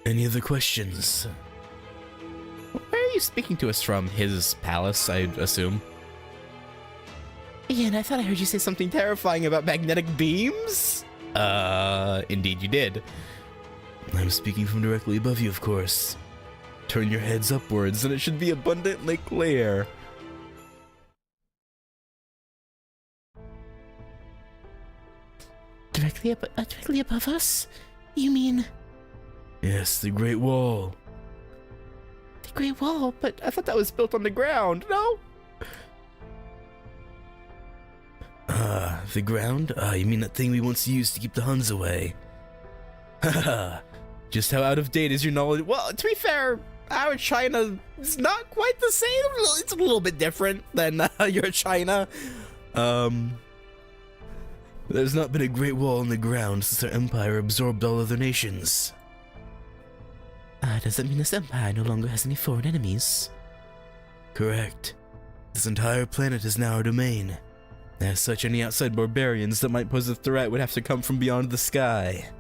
Any other questions? Where are you speaking to us from? His palace, I assume. Ian, I thought I heard you say something terrifying about magnetic beams? Indeed you did. I'm speaking from directly above you, of course. Turn your heads upwards and it should be abundantly clear. Directly above us? You mean... Yes, the Great Wall. The Great Wall? But I thought that was built on the ground, no? The ground? You mean that thing we once used to keep the Huns away? Haha. Just how out of date is your knowledge? Well, to be fair, our China is not quite the same. It's a little bit different than your China. There's not been a Great Wall on the ground since our empire absorbed all other nations. Does that mean this empire no longer has any foreign enemies? Correct. This entire planet is now our domain. As such, any outside barbarians that might pose a threat would have to come from beyond the sky.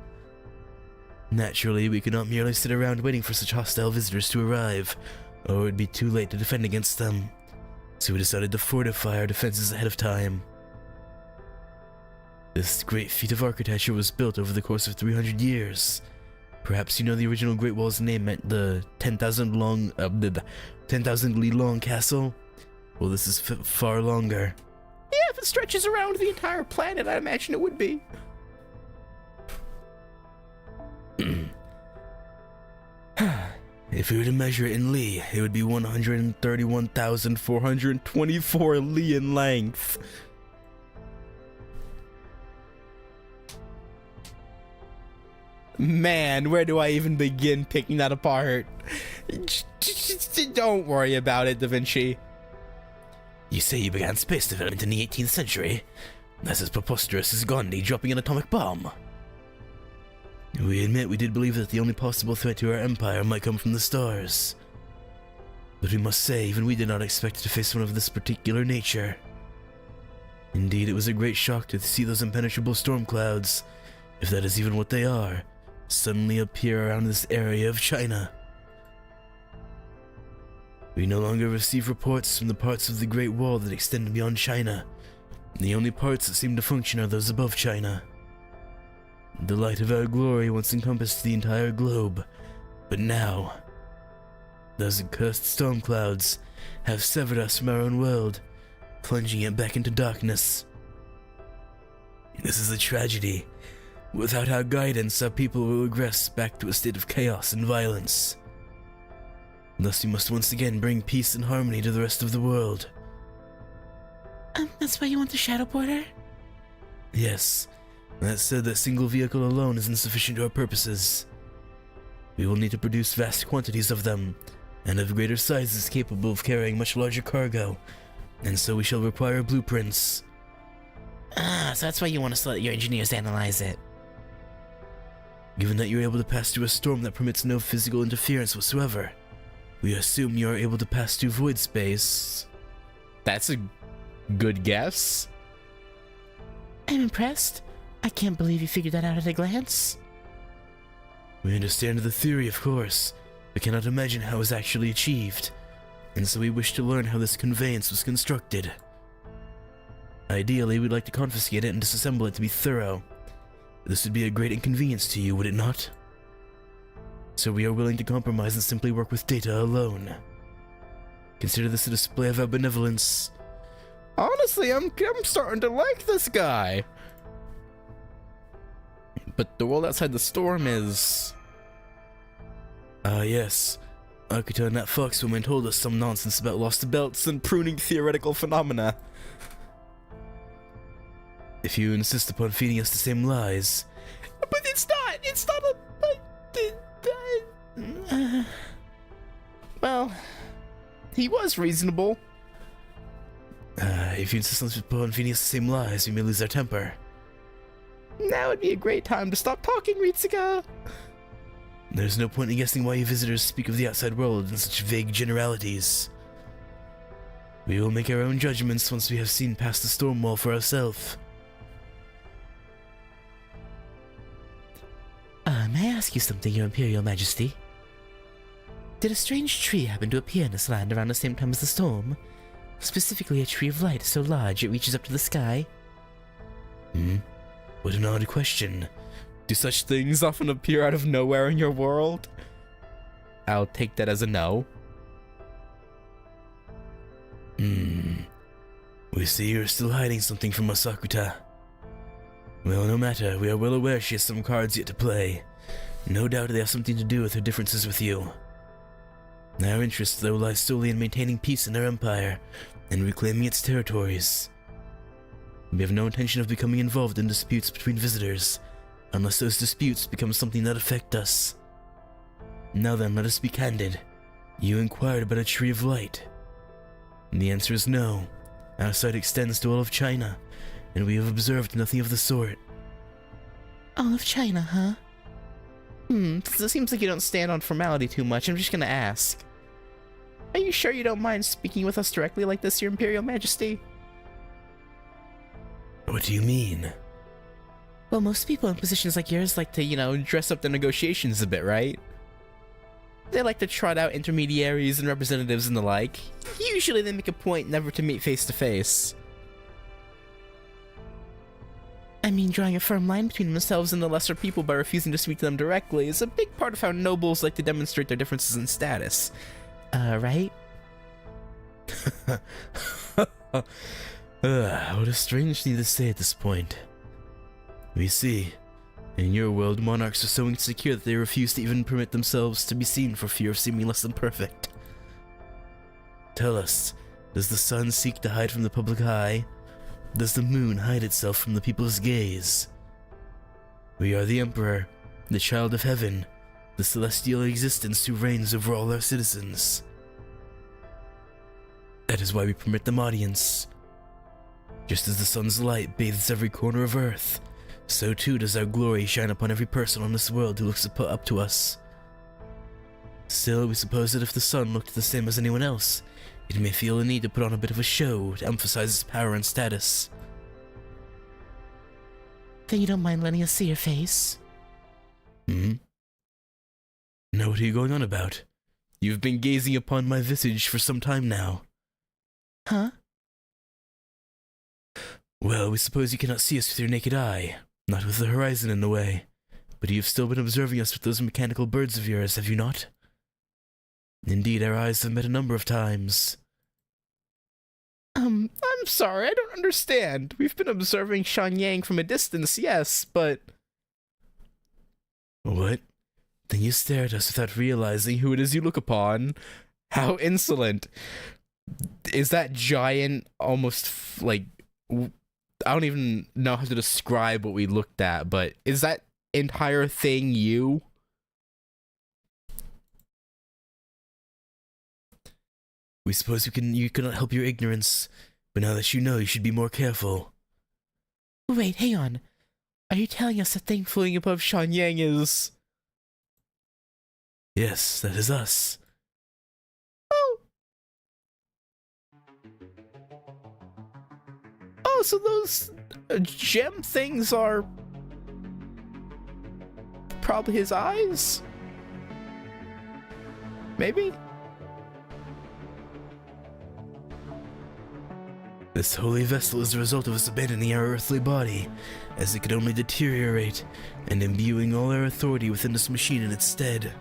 Naturally, we could not merely sit around waiting for such hostile visitors to arrive, or it would be too late to defend against them. So we decided to fortify our defenses ahead of time. This great feat of architecture was built over the course of 300 years. Perhaps you know the original Great Wall's name meant the 10,000 li long castle? Well, this is far longer. Yeah, if it stretches around the entire planet, I imagine it would be. If we were to measure it in li, it would be 131,424 li in length. Man, where do I even begin picking that apart? Don't worry about it, Da Vinci. You say you began space development in the 18th century? That's as preposterous as Gandhi dropping an atomic bomb. We admit we did believe that the only possible threat to our empire might come from the stars. But we must say, even we did not expect to face one of this particular nature. Indeed, it was a great shock to see those impenetrable storm clouds, if that is even what they are, suddenly appear around this area of China. We no longer receive reports from the parts of the Great Wall that extend beyond China. The only parts that seem to function are those above China. The light of our glory once encompassed the entire globe, but now, those accursed storm clouds have severed us from our own world, plunging it back into darkness. This is a tragedy. Without our guidance, our people will regress back to a state of chaos and violence. Thus, we must once again bring peace and harmony to the rest of the world. That's why you want the Shadow Porter? Yes. That said, that single vehicle alone is insufficient to our purposes. We will need to produce vast quantities of them, and of greater sizes capable of carrying much larger cargo, and so we shall require blueprints. So that's why you want us to let your engineers analyze it. Given that you're able to pass through a storm that permits no physical interference whatsoever, we assume you are able to pass through void space. That's a good guess. I'm impressed. I can't believe you figured that out at a glance. We understand the theory, of course, but cannot imagine how it was actually achieved, and so we wish to learn how this conveyance was constructed. Ideally, we'd like to confiscate it and disassemble it to be thorough. This would be a great inconvenience to you, would it not? So we are willing to compromise and simply work with data alone. Consider this a display of our benevolence. Honestly, I'm starting to like this guy. But the world outside the storm is... Ah, yes. Akita and that foxwoman told us some nonsense about lost belts and pruning theoretical phenomena. If you insist upon feeding us the same lies... But it's not a... well, he was reasonable. If you insist upon feeding us the same lies, we may lose our temper. Now would be a great time to stop talking, Ritsuka. There's no point in guessing why you visitors speak of the outside world in such vague generalities. We will make our own judgments once we have seen past the storm wall for ourselves. May I ask you something, Your Imperial Majesty? Did a strange tree happen to appear in this land around the same time as the storm? Specifically a tree of light so large it reaches up to the sky? What an odd question. Do such things often appear out of nowhere in your world? I'll take that as a no. We see you're still hiding something from us, Akuta. Well, no matter, we are well aware she has some cards yet to play. No doubt they have something to do with her differences with you. Our interest, though, lies solely in maintaining peace in our empire and reclaiming its territories. We have no intention of becoming involved in disputes between visitors, unless those disputes become something that affect us. Now then, let us be candid. You inquired about a tree of light. And the answer is no. Our sight extends to all of China, and we have observed nothing of the sort. All of China, huh? It seems like you don't stand on formality too much. I'm just gonna ask. Are you sure you don't mind speaking with us directly like this, Your Imperial Majesty? What do you mean? Well, most people in positions like yours like to, dress up the negotiations a bit, right? They like to trot out intermediaries and representatives and the like. Usually they make a point never to meet face to face. I mean, drawing a firm line between themselves and the lesser people by refusing to speak to them directly is a big part of how nobles like to demonstrate their differences in status. Right? What a strange thing to say at this point. We see. In your world, monarchs are so insecure that they refuse to even permit themselves to be seen for fear of seeming less than perfect. Tell us, does the sun seek to hide from the public eye? Does the moon hide itself from the people's gaze? We are the Emperor, the child of heaven, the celestial existence who reigns over all our citizens. That is why we permit them audience. Just as the sun's light bathes every corner of earth, so too does our glory shine upon every person on this world who looks up to us. Still, we suppose that if the sun looked the same as anyone else, it may feel a need to put on a bit of a show to emphasize its power and status. Then you don't mind letting us see your face? Now what are you going on about? You've been gazing upon my visage for some time now. Huh? Well, we suppose you cannot see us with your naked eye, not with the horizon in the way, but you've still been observing us with those mechanical birds of yours, have you not? Indeed, our eyes have met a number of times. I'm sorry, I don't understand. We've been observing Shanyang from a distance, yes, but... What? Then you stare at us without realizing who it is you look upon. How insolent. Is that giant almost, I don't even know how to describe what we looked at, but is that entire thing you? We suppose you cannot help your ignorance, but now that you know, you should be more careful. Wait, hang on. Are you telling us the thing floating above Shanyang is... Yes, that is us. Oh, so those gem things are probably his eyes? Maybe? This holy vessel is the result of us abandoning our earthly body, as it could only deteriorate, and imbuing all our authority within this machine in its stead.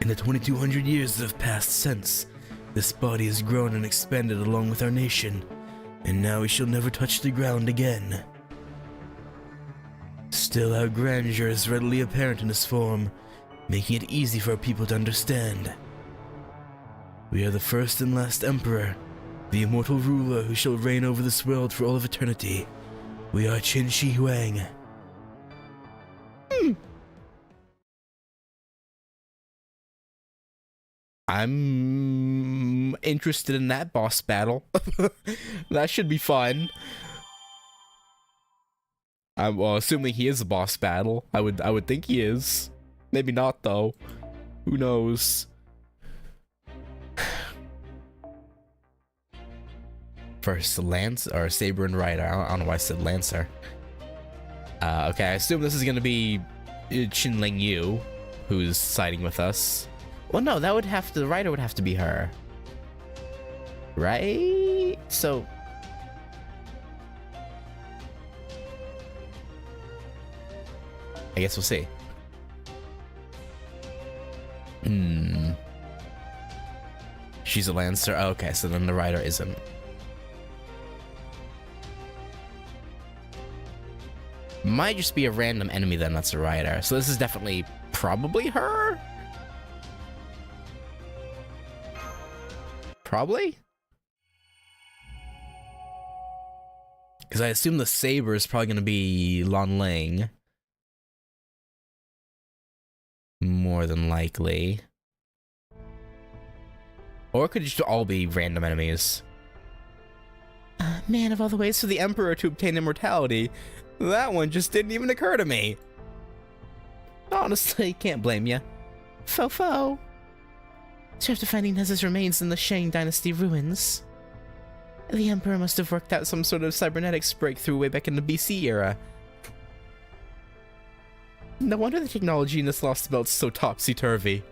In the 2200 years that have passed since, this body has grown and expanded along with our nation, and now we shall never touch the ground again. Still, our grandeur is readily apparent in this form, making it easy for our people to understand. We are the first and last emperor, the immortal ruler who shall reign over this world for all of eternity. We are Qin Shi Huang. I'm interested in that boss battle. That should be fun. I'm assuming he is a boss battle. I would think he is. Maybe not though. Who knows? First, Lance or Saber and Rider. I don't know why I said Lancer. Okay, I assume this is gonna be Qin Ling Yu, who's siding with us. Well, no, that would have to. The Rider would have to be her, right? So, I guess we'll see. She's a Lancer. Oh, okay, so then the Rider isn't. Might just be a random enemy then that's a Rider. So this is definitely probably her? Probably? Because I assume the Saber is probably going to be Lan Ling. More than likely. Or it could just all be random enemies. Man, of all the ways for the Emperor to obtain immortality, that one just didn't even occur to me. Honestly, can't blame ya. Fo. So after finding Neza's remains in the Shang Dynasty ruins, the Emperor must have worked out some sort of cybernetics breakthrough way back in the BC era. No wonder the technology in this lost belt's so topsy-turvy.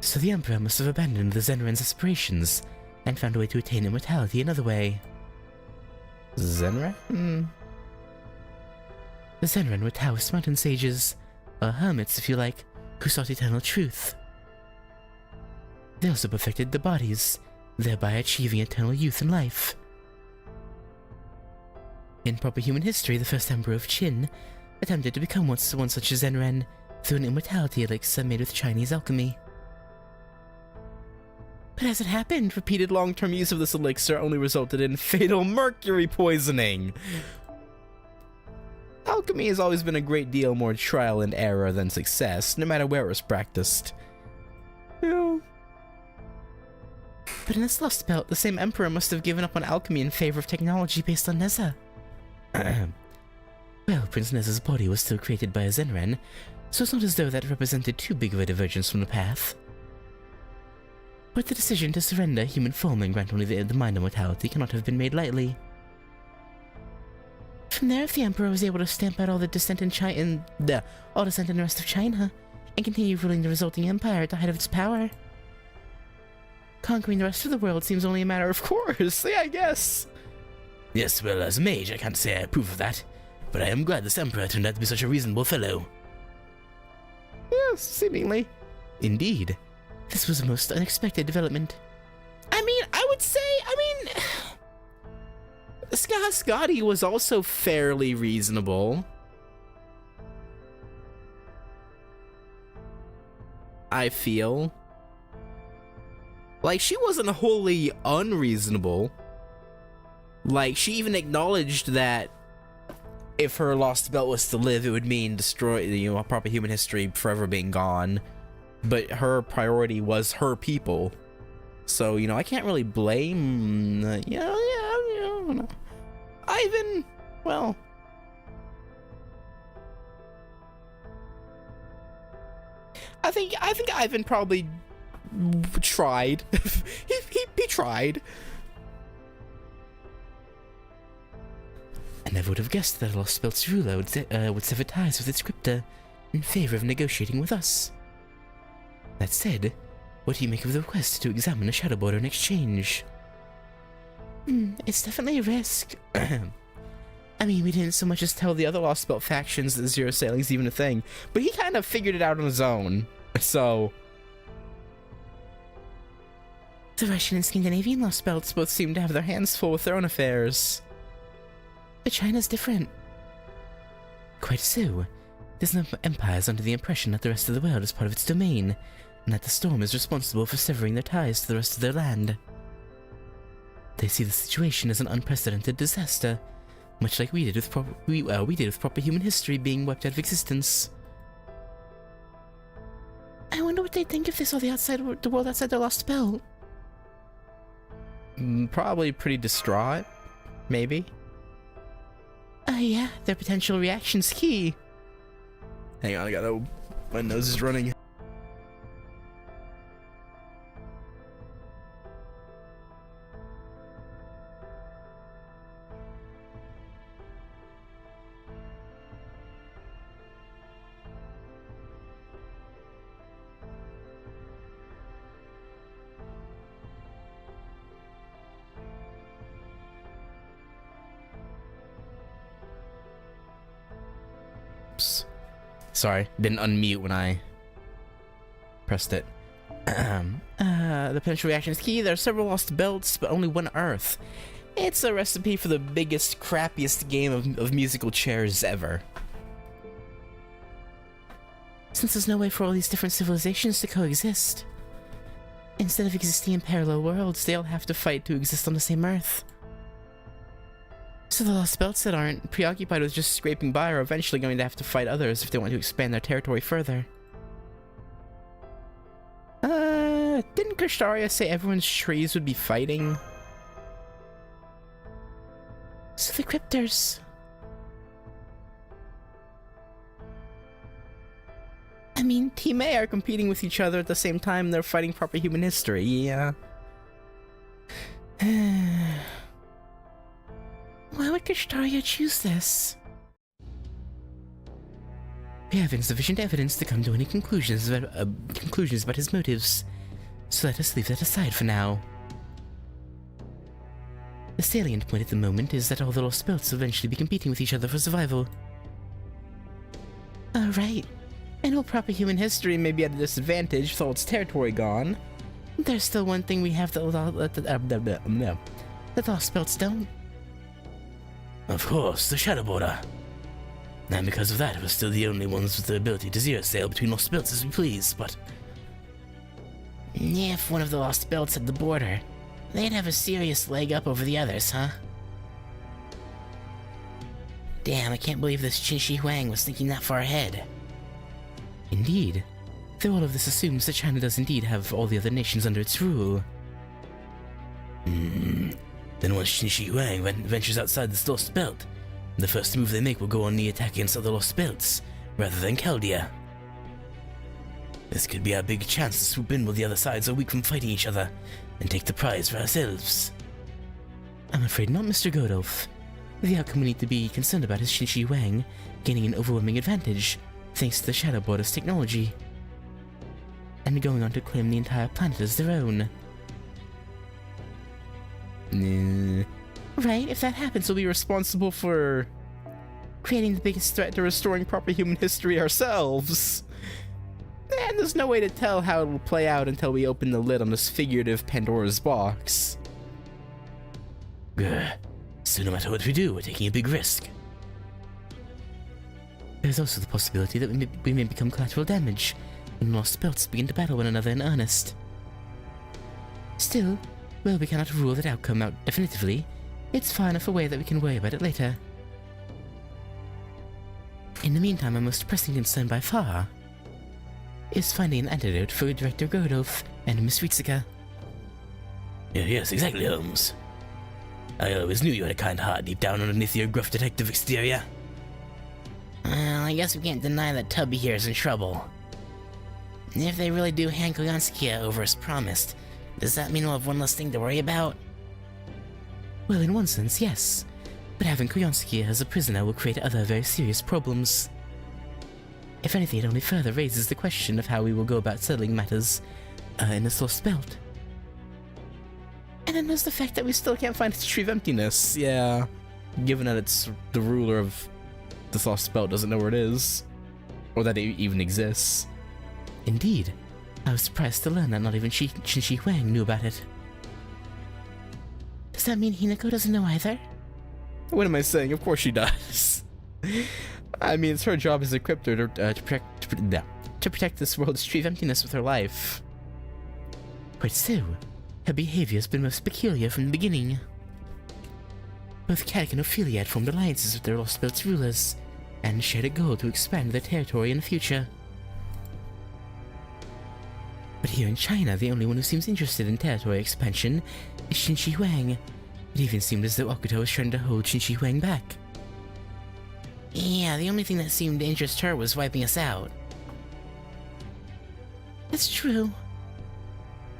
So the Emperor must have abandoned the Zenren's aspirations and found a way to attain immortality another way. Zenren? The Zenren were Taoist mountain sages, or hermits if you like, who sought eternal truth. They also perfected their bodies, thereby achieving eternal youth and life. In proper human history, the first Emperor of Qin attempted to become one such as Zenren through an immortality elixir made with Chinese alchemy. But as it happened, repeated long-term use of this elixir only resulted in fatal mercury poisoning. Alchemy has always been a great deal more trial and error than success, no matter where it was practiced. Yeah. But in this lost belt, the same Emperor must have given up on alchemy in favor of technology based on Neza. Well, Prince Neza's body was still created by a Zenren, so it's not as though that represented too big of a divergence from the path. But the decision to surrender human form and grant only the mind immortality cannot have been made lightly. From there, if the Emperor was able to stamp out all dissent in the rest of China, and continue ruling the resulting empire at the height of its power, conquering the rest of the world seems only a matter of course. Yeah, I guess. Yes, well, as a mage, I can't say I approve of that, but I am glad this Emperor turned out to be such a reasonable fellow. Yes, seemingly. Indeed. This was a most unexpected development. I mean, I would say, Scotty was also fairly reasonable. I feel. Like, she wasn't wholly unreasonable. Like, she even acknowledged that if her lost belt was to live, it would mean destroy, proper human history forever being gone. But her priority was her people. So, I can't really blame, Ivan, well. I think Ivan probably tried. he tried. I never would have guessed that a lost belt's ruler would sever ties with its crypta in favor of negotiating with us. That said, what do you make of the request to examine a shadow border in exchange? It's definitely a risk. I mean, we didn't so much as tell the other Lost Belt factions that Zero Sailing's even a thing, but he kind of figured it out on his own, so. The Russian and Scandinavian Lost Belts both seem to have their hands full with their own affairs. But China's different. Quite so. This empire is under the impression that the rest of the world is part of its domain, and that the storm is responsible for severing their ties to the rest of their land. They see the situation as an unprecedented disaster, much like we did with proper human history being wiped out of existence. I wonder what they'd think if they saw the world outside their lost belt. Probably pretty distraught, maybe. Yeah, their potential reaction's key. Hang on, my nose is running. Sorry, didn't unmute when I pressed it. The potential reaction is key. There are several lost belts, but only one Earth. It's a recipe for the biggest, crappiest game of musical chairs ever. Since there's no way for all these different civilizations to coexist, instead of existing in parallel worlds, they all have to fight to exist on the same Earth. So the lost belts that aren't preoccupied with just scraping by are eventually going to have to fight others if they want to expand their territory further. Didn't Krishtaria say everyone's trees would be fighting? So the Cryptors. I mean, Team A are competing with each other at the same time they're fighting proper human history, yeah. Why would Krishtaria choose this? We have insufficient evidence to come to any conclusions about his motives, so let us leave that aside for now. The salient point at the moment is that all the lost belts will eventually be competing with each other for survival. Right. And while proper human history may be at a disadvantage with all its territory gone, there's still one thing we have that the lost belts don't. Of course, the Shadow Border. And because of that, we're still the only ones with the ability to zero sail between lost belts as we please, but... If one of the lost belts had the border, they'd have a serious leg up over the others, huh? Damn, I can't believe this Qin Shi Huang was thinking that far ahead. Indeed. Though all of this assumes that China does indeed have all the other nations under its rule. Then once Qin Shi Huang ventures outside this lost belt, the first move they make will go on the attack against other lost belts, rather than Chaldea. This could be our big chance to swoop in while the other sides are weak from fighting each other, and take the prize for ourselves. I'm afraid not, Mr. Godolph. The outcome we need to be concerned about is Qin Shi Huang gaining an overwhelming advantage, thanks to the Shadow Border's technology, and going on to claim the entire planet as their own. Right, if that happens, we'll be responsible for creating the biggest threat to restoring proper human history ourselves. And there's no way to tell how it will play out until we open the lid on this figurative Pandora's box. So no matter what we do, we're taking a big risk. There's also the possibility that we may become collateral damage when lost belts begin to battle one another in earnest. Still, while we cannot rule that outcome out definitively, it's far enough away that we can worry about it later. In the meantime, our most pressing concern by far is finding an antidote for Director Godolph and Miss Ritsuka. Yes, exactly, Holmes. I always knew you had a kind heart deep down underneath your gruff detective exterior. Well, I guess we can't deny that Tubby here is in trouble. If they really do hand Koyanskia over as promised, does that mean we'll have one less thing to worry about? Well, in one sense, yes. But having Koyanskia as a prisoner will create other very serious problems. If anything, it only further raises the question of how we will go about settling matters in this lost belt. And then there's the fact that we still can't find its tree of emptiness. Yeah, given that it's the ruler of this lost belt doesn't know where it is, or that it even exists. Indeed, I was surprised to learn that not even Qin Shi Huang knew about it. Does that mean Hinako doesn't know either? What am I saying? Of course she does. I mean, it's her job as a crypto to protect this world's tree of emptiness with her life. Quite so. Her behavior has been most peculiar from the beginning. Both Caddock and Ophelia had formed alliances with their Lost Belt's rulers, and shared a goal to expand their territory in the future. But here in China, the only one who seems interested in territory expansion is Qin Shi Huang. It even seemed as though Okuto was trying to hold Qin Shi Huang back. Yeah, the only thing that seemed to interest her was wiping us out. That's true.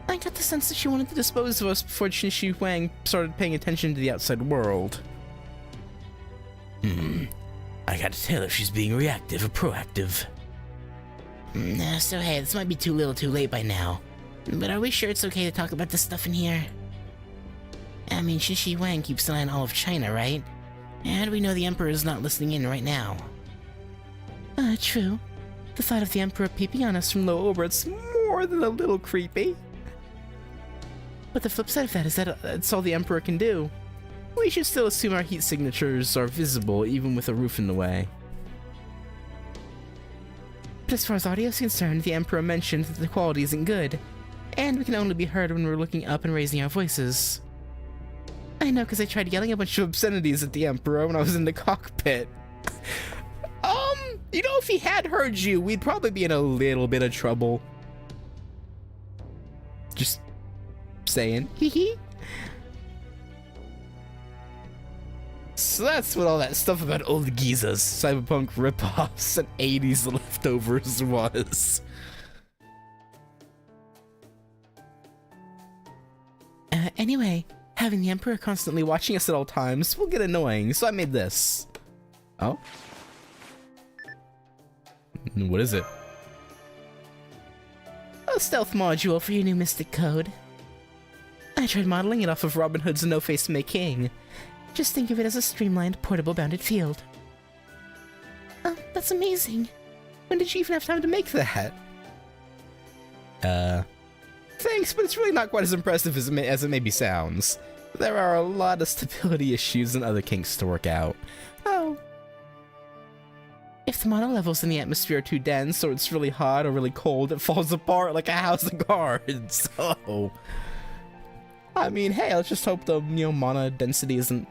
I got the sense that she wanted to dispose of us before Qin Shi Huang started paying attention to the outside world. I gotta tell if she's being reactive or proactive. So hey, this might be too little too late by now. But are we sure it's okay to talk about this stuff in here? I mean, Qin Shi Huang keeps an eye on all of China, right? How do we know the Emperor is not listening in right now? True. The thought of the Emperor peeping on us from low orbit's more than a little creepy. But the flip side of that is that it's all the Emperor can do. We should still assume our heat signatures are visible even with a roof in the way. But as far as audio is concerned, the Emperor mentioned that the quality isn't good, and we can only be heard when we're looking up and raising our voices. I know, because I tried yelling a bunch of obscenities at the Emperor when I was in the cockpit. You know, if he had heard you, we'd probably be in a little bit of trouble. Just saying. Hee. So that's what all that stuff about old geezers, cyberpunk ripoffs, and 80s leftovers was. Anyway, having the Emperor constantly watching us at all times will get annoying, so I made this. Oh? What is it? A stealth module for your new Mystic Code. I tried modeling it off of Robin Hood's No-Face May King. Just think of it as a streamlined, portable, bounded field. Oh, that's amazing. When did you even have time to make that? Thanks, but it's really not quite as impressive as it maybe sounds. There are a lot of stability issues and other kinks to work out. Oh. If the mono levels in the atmosphere are too dense, or it's really hot or really cold, it falls apart like a house of cards. Oh. I mean, hey, let's just hope the, mana density isn't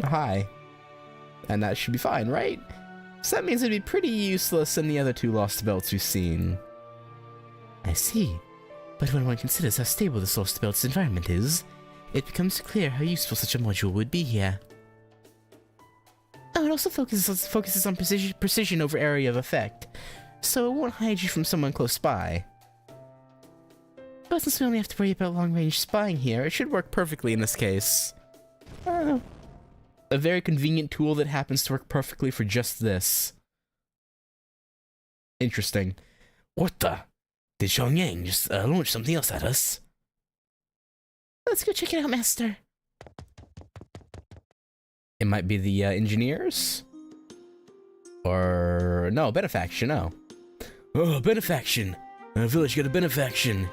high. And that should be fine, right? So that means it'd be pretty useless in the other two Lost Belts we've seen. I see. But when one considers how stable this Lost Belt's environment is, it becomes clear how useful such a module would be here. Oh, it also focuses on precision over area of effect, so it won't hide you from someone close by. But since we only have to worry about long-range spying here, it should work perfectly in this case. A very convenient tool that happens to work perfectly for just this. Interesting. What the? Did Xiangyang just launch something else at us? Let's go check it out, Master. It might be the engineers? Or... no, benefaction, no. Oh, benefaction! Our village got a benefaction.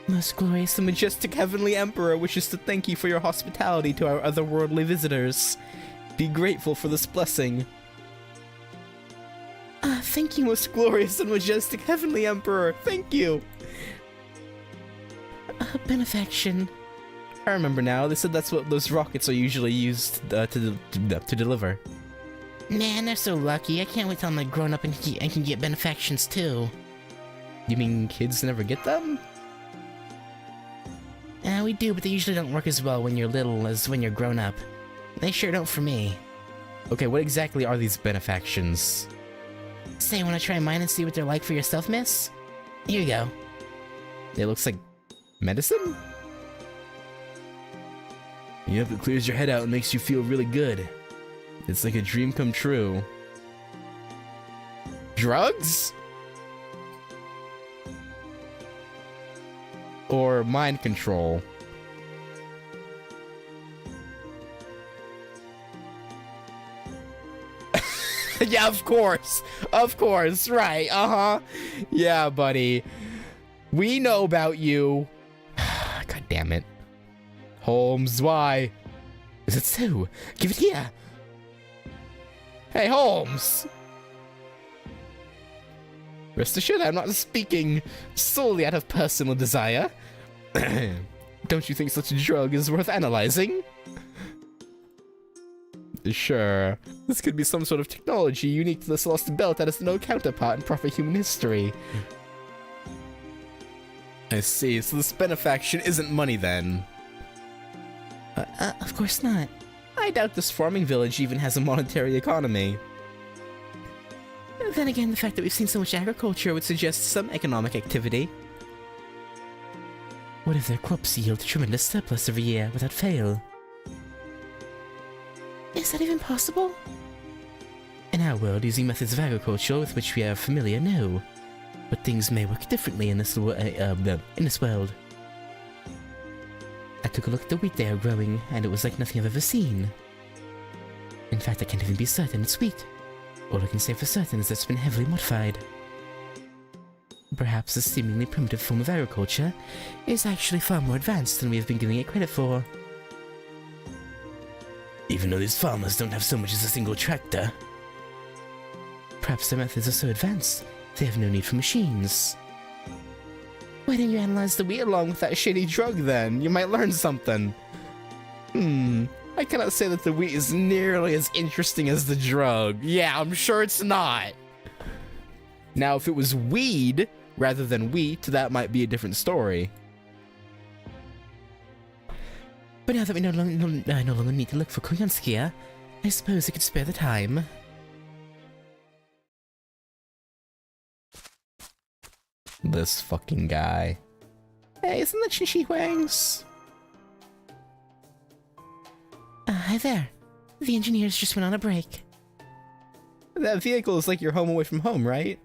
Most glorious and majestic heavenly emperor wishes to thank you for your hospitality to our otherworldly visitors. Be grateful for this blessing. Thank you, most glorious and majestic heavenly emperor. Thank you. Benefaction. I remember now. They said that's what those rockets are usually used to deliver. Man, they're so lucky. I can't wait till I'm grown up and can get benefactions too. You mean kids never get them? We do, but they usually don't work as well when you're little as when you're grown up. They sure don't for me. Okay, what exactly are these benefactions? Say, wanna try mine and see what they're like for yourself, miss? Here you go. It looks like medicine? Yep, it clears your head out and makes you feel really good. It's like a dream come true. Drugs? Or mind control? Yeah, of course, right, yeah, buddy, we know about you. God damn it. Holmes, why? Is it so? Give it here. Hey, Holmes, Rest assured, I'm not speaking solely out of personal desire. Don't you think such a drug is worth analyzing? Sure. This could be some sort of technology unique to this lost belt that has no counterpart in proper human history. I see, so this benefaction isn't money then. Of course not. I doubt this farming village even has a monetary economy. Then again, the fact that we've seen so much agriculture Would suggest some economic activity. What if their crops yield a tremendous surplus every year without fail? Is that even possible? In our world, using methods of agriculture with which we are familiar, no. But things may work differently in this world. I took a look at the wheat they are growing, and it was like nothing I've ever seen. In fact, I can't even be certain it's wheat. All I can say for certain is that it's been heavily modified. Perhaps this seemingly primitive form of agriculture is actually far more advanced than we have been giving it credit for. Even though these farmers don't have so much as a single tractor. Perhaps their methods are so advanced, they have no need for machines. Why didn't you analyze the wheat along with that shady drug then? You might learn something. I cannot say that the wheat is nearly as interesting as the drug. Yeah, I'm sure it's not. Now, if it was weed rather than wheat, that might be a different story. But now that we no longer need to look for Koyanskia, I suppose I could spare the time. This fucking guy. Hey, isn't that Shishi Huang's? Hi there. The engineers just went on a break. That vehicle is like your home away from home, right?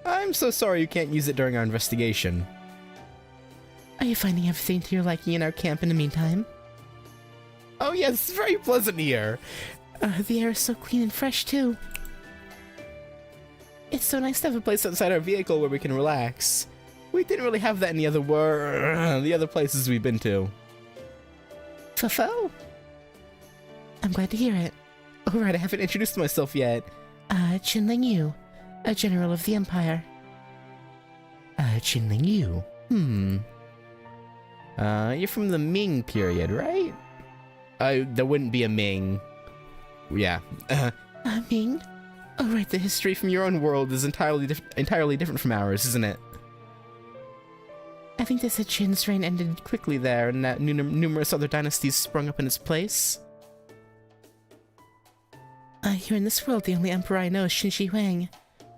I'm so sorry you can't use it during our investigation. Are you finding everything to your liking in our camp in the meantime? Oh yes, it's very pleasant here. The air is so clean and fresh too. It's so nice to have a place outside our vehicle where we can relax. We didn't really have that in the other places we've been to. Fofo? I'm glad to hear it. Alright, I haven't introduced myself yet. Qinling Yu, a general of the Empire. Qinling Yu? You're from the Ming period, right? There wouldn't be a Ming. Yeah. Ming? Oh, right, the history from your own world is entirely different from ours, isn't it? I think they said Qin's reign ended quickly there, and that numerous other dynasties sprung up in its place. Here in this world, the only emperor I know is Qin Shi Huang,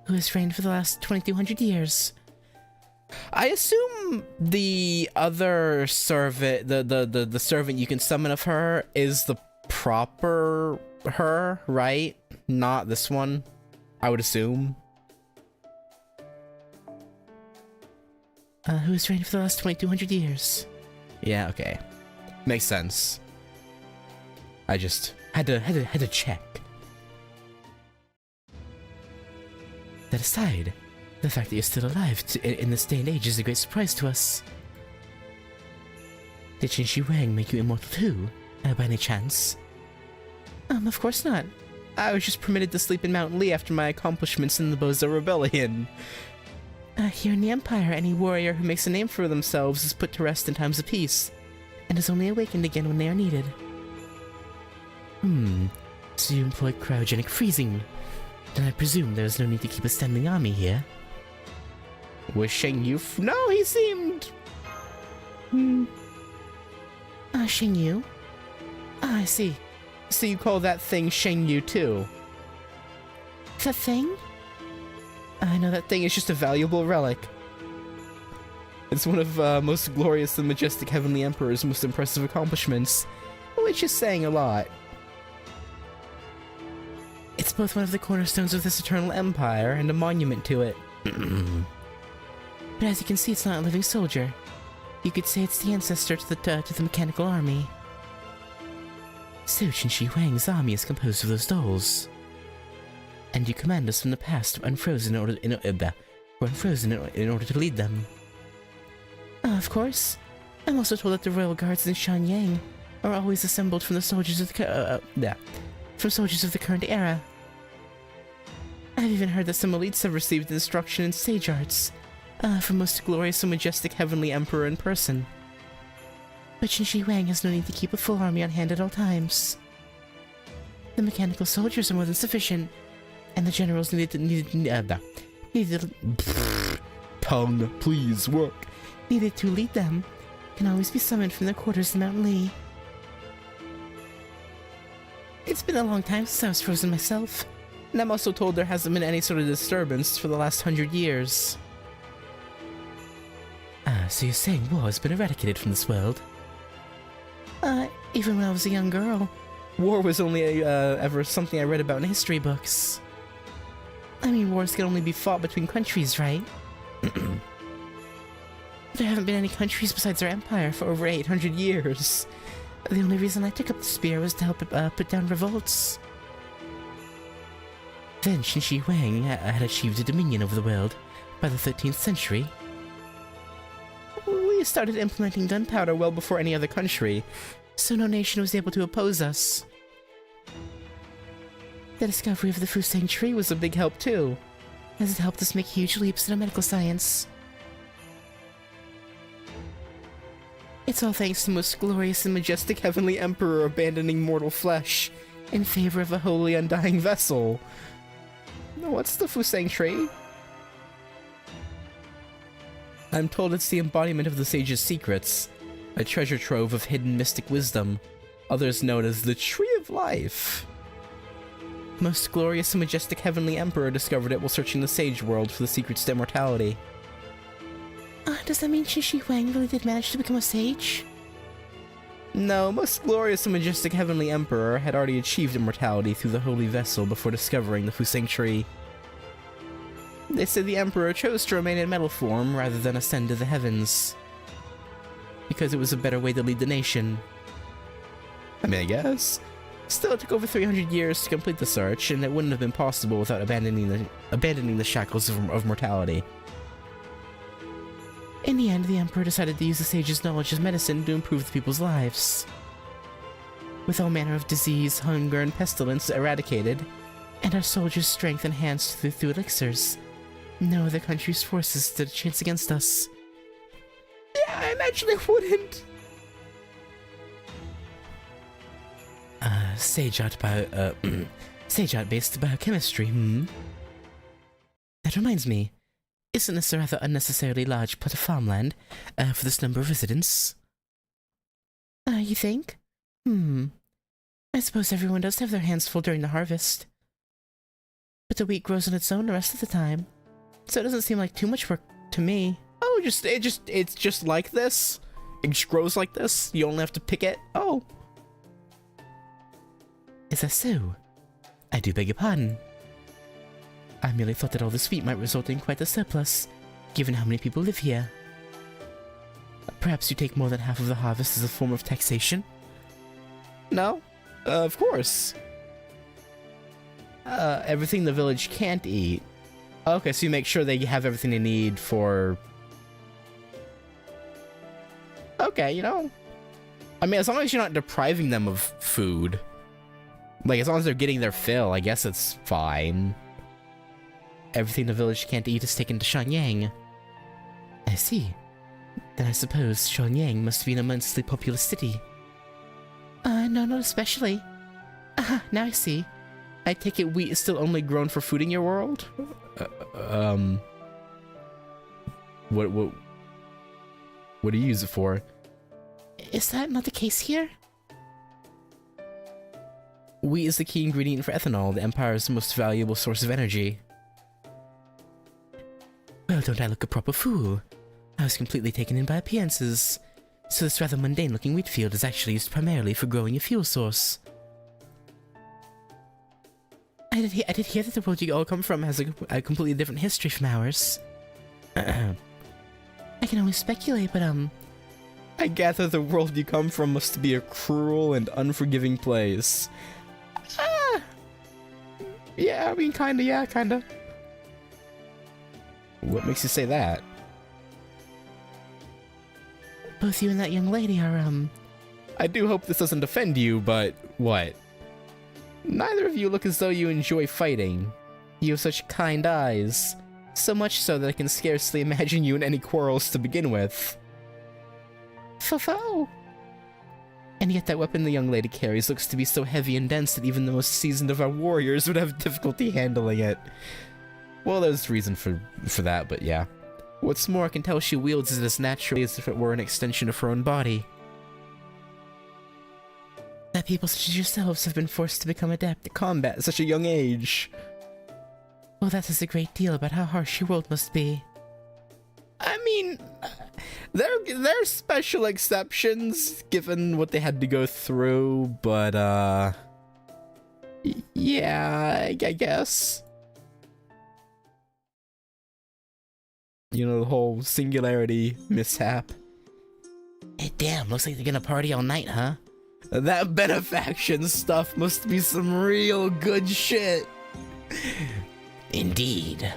who has reigned for the last 2,200 years. I assume the other servant, the servant you can summon of her is the proper her, right? Not this one, I would assume. Who has reigned for the last 2,200 years. Yeah, okay. Makes sense. I just had to check. That aside, the fact that you're still alive in this day and age is a great surprise to us. Did Qin Shi Huang make you immortal too, by any chance? Of course not. I was just permitted to sleep in Mount Li after my accomplishments in the Bozo Rebellion. Here in the Empire, any warrior who makes a name for themselves is put to rest in times of peace, and is only awakened again when they are needed. So you employ cryogenic freezing. Then I presume there is no need to keep a standing army here. Was Sheng Yu no, he seemed... Sheng Yu? I see. So you call that thing Sheng Yu too? The thing? I know that thing is just a valuable relic. It's one of most glorious and majestic Heavenly Emperor's most impressive accomplishments, which is saying a lot. It's both one of the cornerstones of this eternal empire and a monument to it. But as you can see, it's not a living soldier. You could say it's the ancestor to the mechanical army. So Qin Shi Huang's army is composed of those dolls. And you command us from the past unfrozen in order to lead them. Of course. I'm also told that the royal guards in Shanyang are always assembled from the soldiers of the current era. Have I've even heard that some elites have received instruction in sage arts from most glorious and majestic heavenly emperor in person. But Qin Wang has no need to keep a full army on hand at all times. The mechanical soldiers are more than sufficient, and the generals Tongue, please, work. needed to lead them can always be summoned from their quarters in Mount Li. It's been a long time since I was frozen myself, and I'm also told there hasn't been any sort of disturbance for the last 100 years. So you're saying war has been eradicated from this world? Even when I was a young girl, war was only ever something I read about in history books. I mean, wars can only be fought between countries, right? There haven't been any countries besides our empire for over 800 years. The only reason I took up the spear was to help put down revolts. Then Qin Wang had achieved a dominion over the world by the 13th century. We started implementing gunpowder well before any other country, so no nation was able to oppose us. The discovery of the Fusang tree was a big help too, as it helped us make huge leaps in our medical science. It's all thanks to most glorious and majestic heavenly emperor abandoning mortal flesh in favor of a holy undying vessel. What's the Fusang tree? I'm told it's the embodiment of the sage's secrets, a treasure trove of hidden mystic wisdom, others known as the Tree of Life. Most glorious and majestic heavenly emperor discovered it while searching the sage world for the secrets to immortality. Does that mean Qin Wang really did manage to become a sage? No, most glorious and majestic heavenly emperor had already achieved immortality through the holy vessel before discovering the Fusang tree. They say the emperor chose to remain in metal form rather than ascend to the heavens, because it was a better way to lead the nation. I mean, I guess. Still, it took over 300 years to complete the search, and it wouldn't have been possible without abandoning the shackles of mortality. In the end, the emperor decided to use the sage's knowledge as medicine to improve the people's lives. With all manner of disease, hunger, and pestilence eradicated, and our soldiers' strength enhanced through elixirs, no other country's forces stood a chance against us. Yeah, I imagine they wouldn't. Sage art based biochemistry, That reminds me, isn't this a rather unnecessarily large plot of farmland, for this number of residents? You think? I suppose everyone does have their hands full during the harvest. But the wheat grows on its own the rest of the time, so it doesn't seem like too much work to me. Oh, it's just like this? It just grows like this? You only have to pick it? Oh. Is that so? I do beg your pardon. I merely thought that all this wheat might result in quite a surplus, given how many people live here. Perhaps you take more than half of the harvest as a form of taxation? No? Of course. Everything the village can't eat. Okay, so you make sure they have everything they need for... Okay, you know. I mean, as long as you're not depriving them of food. Like, as long as they're getting their fill, I guess it's fine. Everything the village can't eat is taken to Shanyang. I see. Then I suppose Shanyang must be an immensely populous city. No, not especially. Now I see. I take it wheat is still only grown for food in your world? What do you use it for? Is that not the case here? Wheat is the key ingredient for ethanol, the Empire's most valuable source of energy. Well, don't I look a proper fool? I was completely taken in by appearances, so this rather mundane-looking wheat field is actually used primarily for growing a fuel source. I did hear that the world you all come from has a completely different history from ours. I can only speculate, but I gather the world you come from must be a cruel and unforgiving place. Yeah, I mean, kinda. What makes you say that? Both you and that young lady are, I do hope this doesn't offend you, but what? Neither of you look as though you enjoy fighting. You have such kind eyes. So much so that I can scarcely imagine you in any quarrels to begin with. Fo-fo! And yet that weapon the young lady carries looks to be so heavy and dense that even the most seasoned of our warriors would have difficulty handling it. Well, there's reason for that, but yeah. What's more, I can tell she wields it as naturally as if it were an extension of her own body. That people such as yourselves have been forced to become adept at combat at such a young age. Well, that says a great deal about how harsh your world must be. I mean, there are special exceptions, given what they had to go through, but, yeah, I guess. You know, the whole singularity mishap. Hey, damn, looks like they're gonna party all night, huh? That benefaction stuff must be some real good shit. Indeed.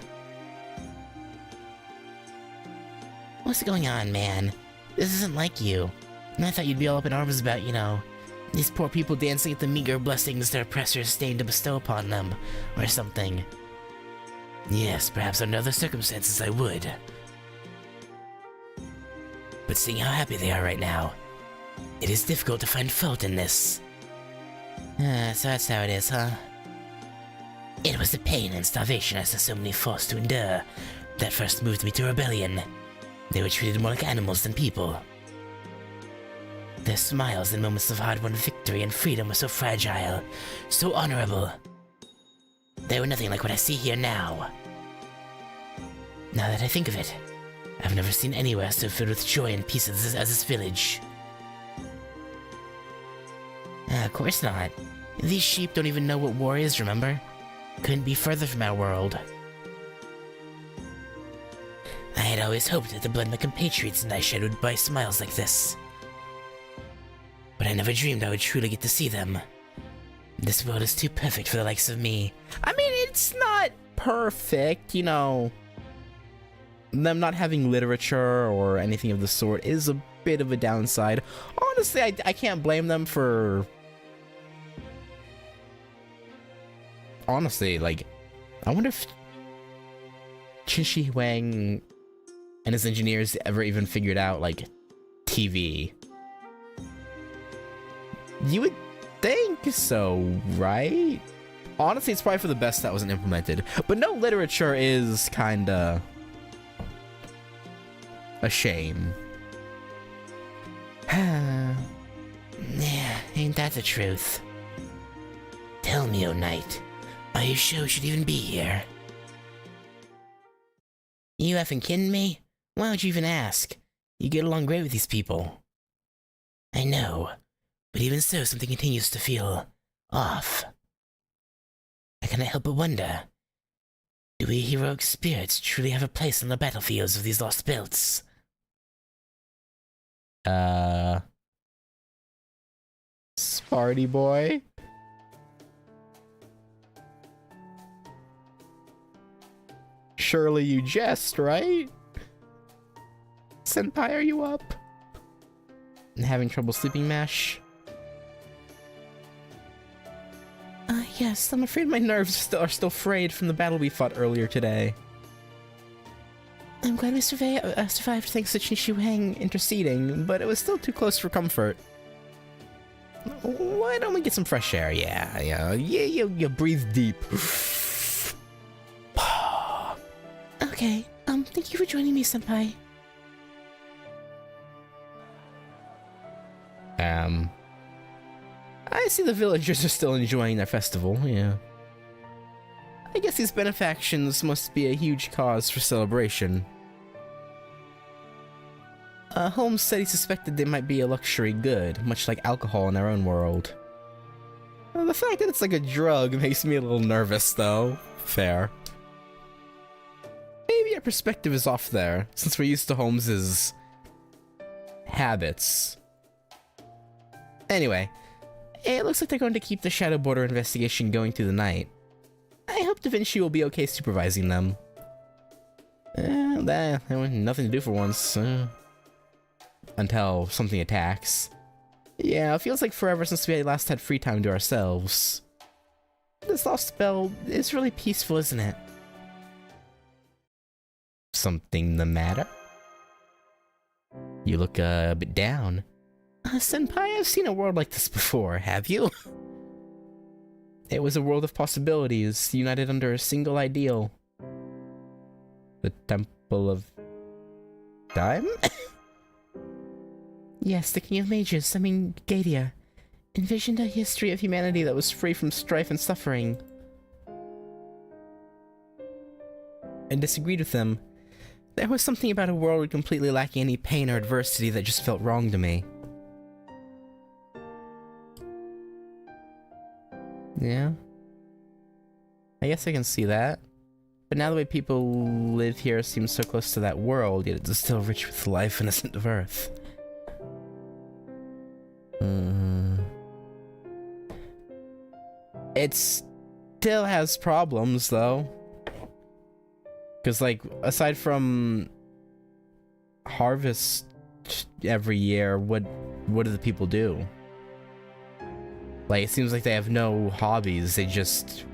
What's going on, man? This isn't like you. And I thought you'd be all up in arms about, you know, these poor people dancing at the meager blessings their oppressors deign to bestow upon them, or something. Yes, perhaps under other circumstances I would. But seeing how happy they are right now, it is difficult to find fault in this. So that's how it is, huh? It was the pain and starvation I saw so many forced to endure that first moved me to rebellion. They were treated more like animals than people. Their smiles in moments of hard-won victory and freedom were so fragile, so honorable. They were nothing like what I see here now. Now that I think of it, I've never seen anywhere so filled with joy and peace as this village. Of course not. These sheep don't even know what war is, remember? Couldn't be further from our world. I had always hoped that the blood my compatriots and I shed would buy smiles like this. But I never dreamed I would truly get to see them. This world is too perfect for the likes of me. I mean, it's not perfect, you know. Them not having literature or anything of the sort is a bit of a downside. Honestly, I can't blame them for... Honestly, like, I wonder if Qin Shi Huang and his engineers ever even figured out, like, TV. You would think so, right? Honestly, it's probably for the best that wasn't implemented. But no literature is kinda a shame. Yeah, ain't that the truth? Tell me, O Knight, are you sure we should even be here? You effing kidding me? Why would you even ask? You get along great with these people. I know, but even so, something continues to feel off. I cannot help but wonder, do we heroic spirits truly have a place on the battlefields of these lost belts? Sparty boy? Surely you jest, right? Senpai, are you up? Having trouble sleeping, Mash? Yes, I'm afraid my nerves are still frayed from the battle we fought earlier today. I'm glad we survived thanks to Qin Shi Huang interceding, but it was still too close for comfort. Why don't we get some fresh air? Yeah, you breathe deep. Okay, thank you for joining me, Senpai. I see the villagers are still enjoying their festival, yeah. I guess these benefactions must be a huge cause for celebration. Holmes said he suspected they might be a luxury good, much like alcohol in our own world. The fact that it's like a drug makes me a little nervous, though. Fair. Maybe our perspective is off there, since we're used to Holmes's habits. Anyway, it looks like they're going to keep the Shadow Border investigation going through the night. I hope Da Vinci will be okay supervising them. Nothing to do for once. Until something attacks. Yeah, it feels like forever since we last had free time to ourselves. This lost spell is really peaceful, isn't it? Something the matter? You look a bit down. Senpai, I've seen a world like this before, have you? It was a world of possibilities, united under a single ideal. The Temple of Time? Yes, the King of Mages, GACHA, envisioned a history of humanity that was free from strife and suffering. I disagreed with them. There was something about a world completely lacking any pain or adversity that just felt wrong to me. Yeah. I guess I can see that. But now the way people live here seems so close to that world, yet it's still rich with life innocent of Earth. It still has problems, though. Because, like, aside from harvest every year, what do the people do? Like, it seems like they have no hobbies, they just...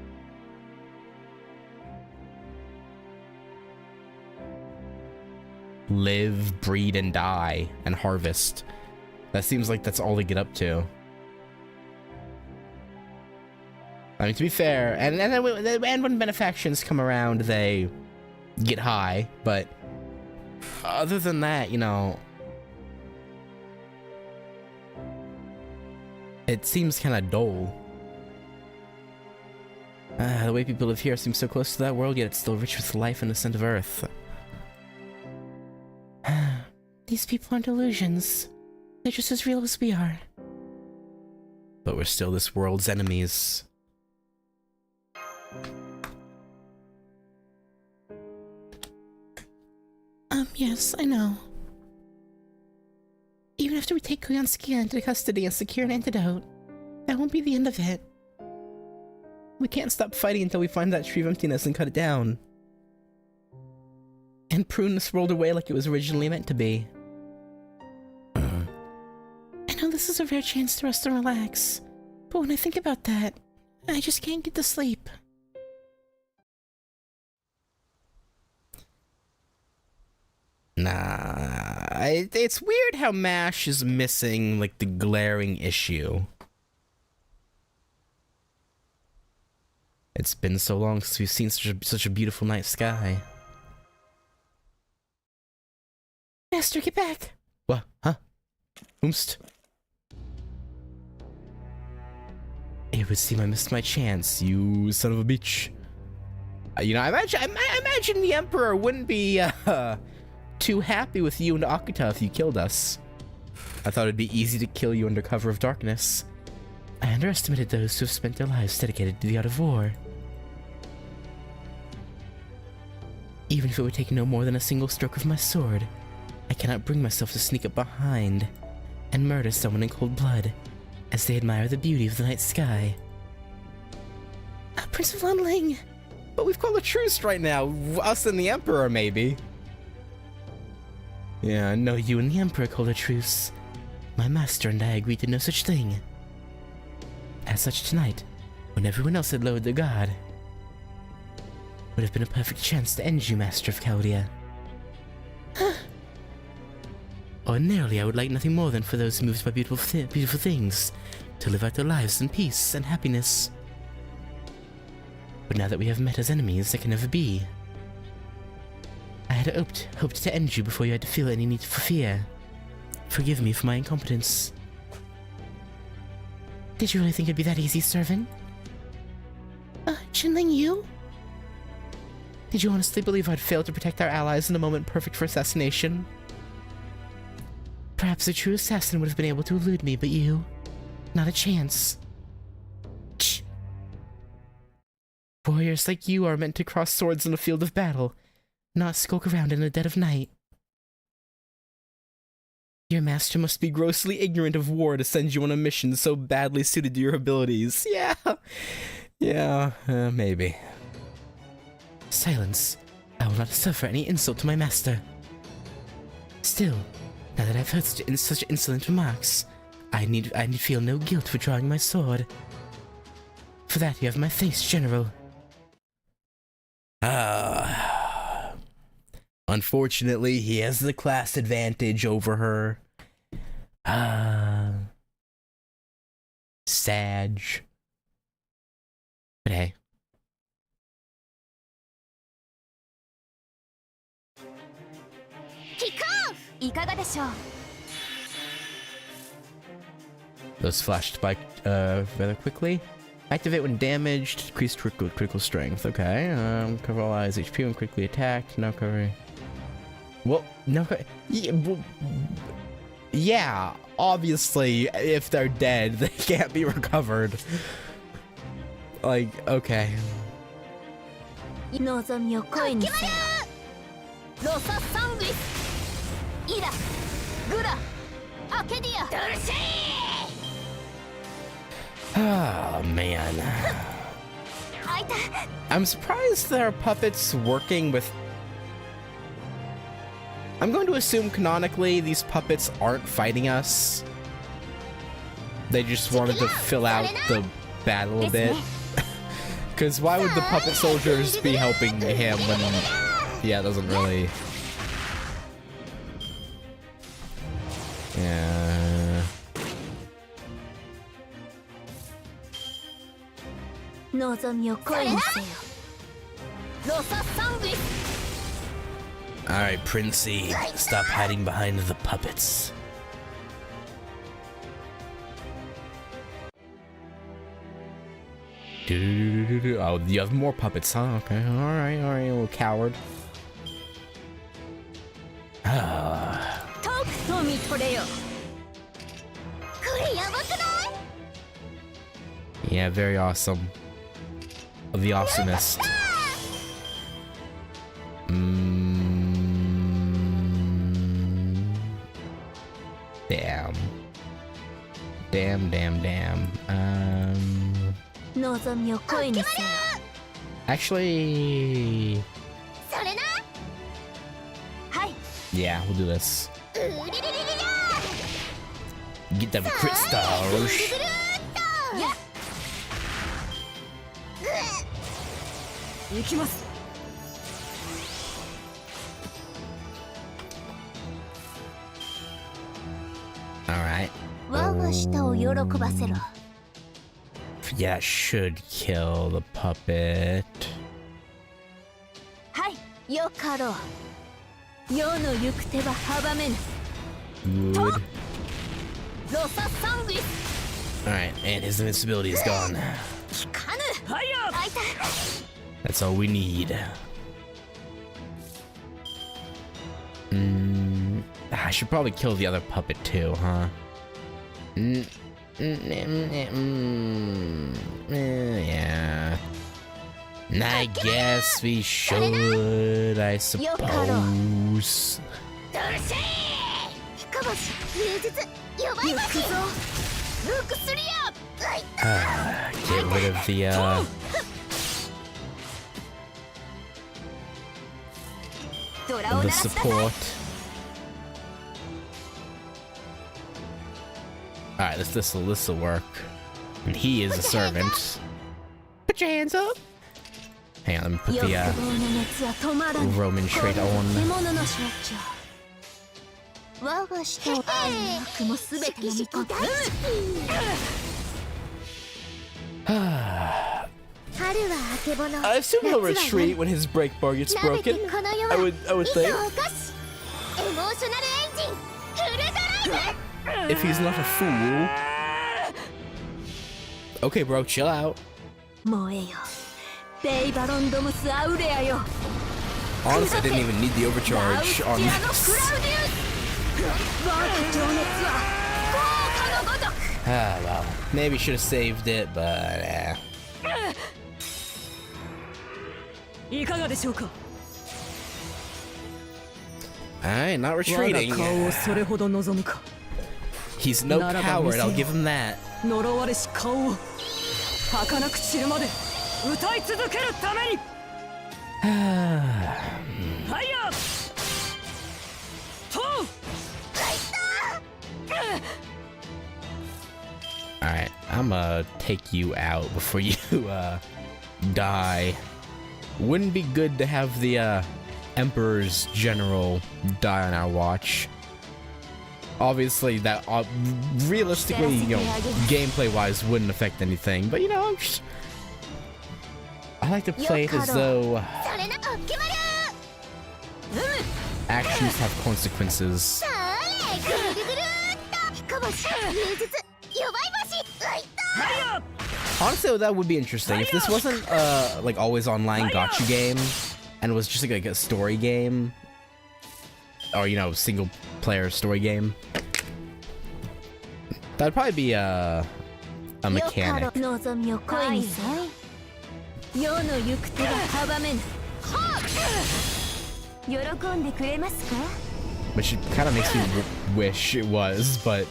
live, breed, and die, and harvest. That seems like that's all they get up to. I mean, to be fair, and when benefactions come around, they get high, but other than that, you know, it seems kind of dull. The way people live here seems so close to that world, yet it's still rich with life and the scent of Earth. These people aren't illusions. They're just as real as we are. But we're still this world's enemies. Yes, I know. Even after we take Koyansky into custody and secure an antidote, that won't be the end of it. We can't stop fighting until we find that tree of emptiness and cut it down. And prune this world away like it was originally meant to be. I know this is a rare chance to rest and relax, but when I think about that, I just can't get to sleep. Nah, it's weird how MASH is missing, like, the glaring issue. It's been so long since we've seen such a beautiful night sky. Master, get back! What? Huh? Oomst? It would seem I missed my chance, you son of a bitch. You know, I imagine the Emperor wouldn't be, too happy with you and Akuta if you killed us. I thought it'd be easy to kill you under cover of darkness. I underestimated those who have spent their lives dedicated to the art of war. Even if it would take no more than a single stroke of my sword, I cannot bring myself to sneak up behind and murder someone in cold blood, as they admire the beauty of the night sky. Prince of Lunling! But we've called a truce right now, us and the Emperor, maybe. Yeah, no, you and the Emperor called a truce. My master and I agreed to no such thing. As such, tonight, when everyone else had lowered their guard, would have been a perfect chance to end you, Master of Chaldea. Ordinarily, I would like nothing more than for those moved by beautiful things to live out their lives in peace and happiness. But now that we have met as enemies, that can never be. I had hoped to end you before you had to feel any need for fear. Forgive me for my incompetence. Did you really think it'd be that easy, servant? Jinling, you? Did you honestly believe I'd fail to protect our allies in a moment perfect for assassination? Perhaps a true assassin would have been able to elude me, but you? Not a chance. Shh. Warriors like you are meant to cross swords in a field of battle, not skulk around in the dead of night. Your master must be grossly ignorant of war to send you on a mission so badly suited to your abilities. Yeah, maybe. Silence. I will not suffer any insult to my master. Still, now that I've heard such insolent remarks, I need feel no guilt for drawing my sword. For that, you have my thanks, General. Unfortunately, he has the class advantage over her. Sag. But hey. Kick off! いかがでしょう? Those flash spike rather quickly. Activate when damaged. Decrease critical strength. Okay. Cover all eyes HP when quickly attacked. No cover. Well, no. Yeah. Obviously, if they're dead, they can't be recovered. Like, okay. 望みを声にせよ。ロササングリス。イラ、グラ、アケディア。ドルシー。Oh man. I'm surprised there are puppets working with. I'm going to assume canonically these puppets aren't fighting us. They just wanted to fill out the battle a bit. Because why would the puppet soldiers be helping him when. Yeah, it doesn't really. Yeah. Alright, Princey, stop hiding behind the puppets. Oh, you have more puppets, huh? Okay, alright, you little coward. Yeah, very awesome. The awesomest. Damn. Actually. Yeah, we'll do this. Get them crit stars. Alright. Yeah, it should kill the puppet. Good. Alright, and his invincibility is gone. That's all we need. I should probably kill the other puppet too, huh? Yeah. I guess we should, I suppose. Get rid of the support. Alright, this'll work. And he is a servant. Put your hands up! Hang on, let me put the Roman trait on. I assume he'll retreat when his break bar gets broken. I would think. If he's not a fool. Okay, bro, chill out. Honestly, I didn't even need the overcharge on this. Well, maybe should have saved it, but Alright, not retreating. He's no coward, I'll give him that. Alright, I'ma take you out before you die. Wouldn't be good to have the Emperor's General die on our watch. Obviously, that realistically, you know, gameplay-wise, wouldn't affect anything. But you know, I like to play it as though actions have consequences. Honestly, that would be interesting if this wasn't like always online gacha game and was just like a story game, or you know, single player story game. That'd probably be a mechanic. Which kind of makes me wish it was, but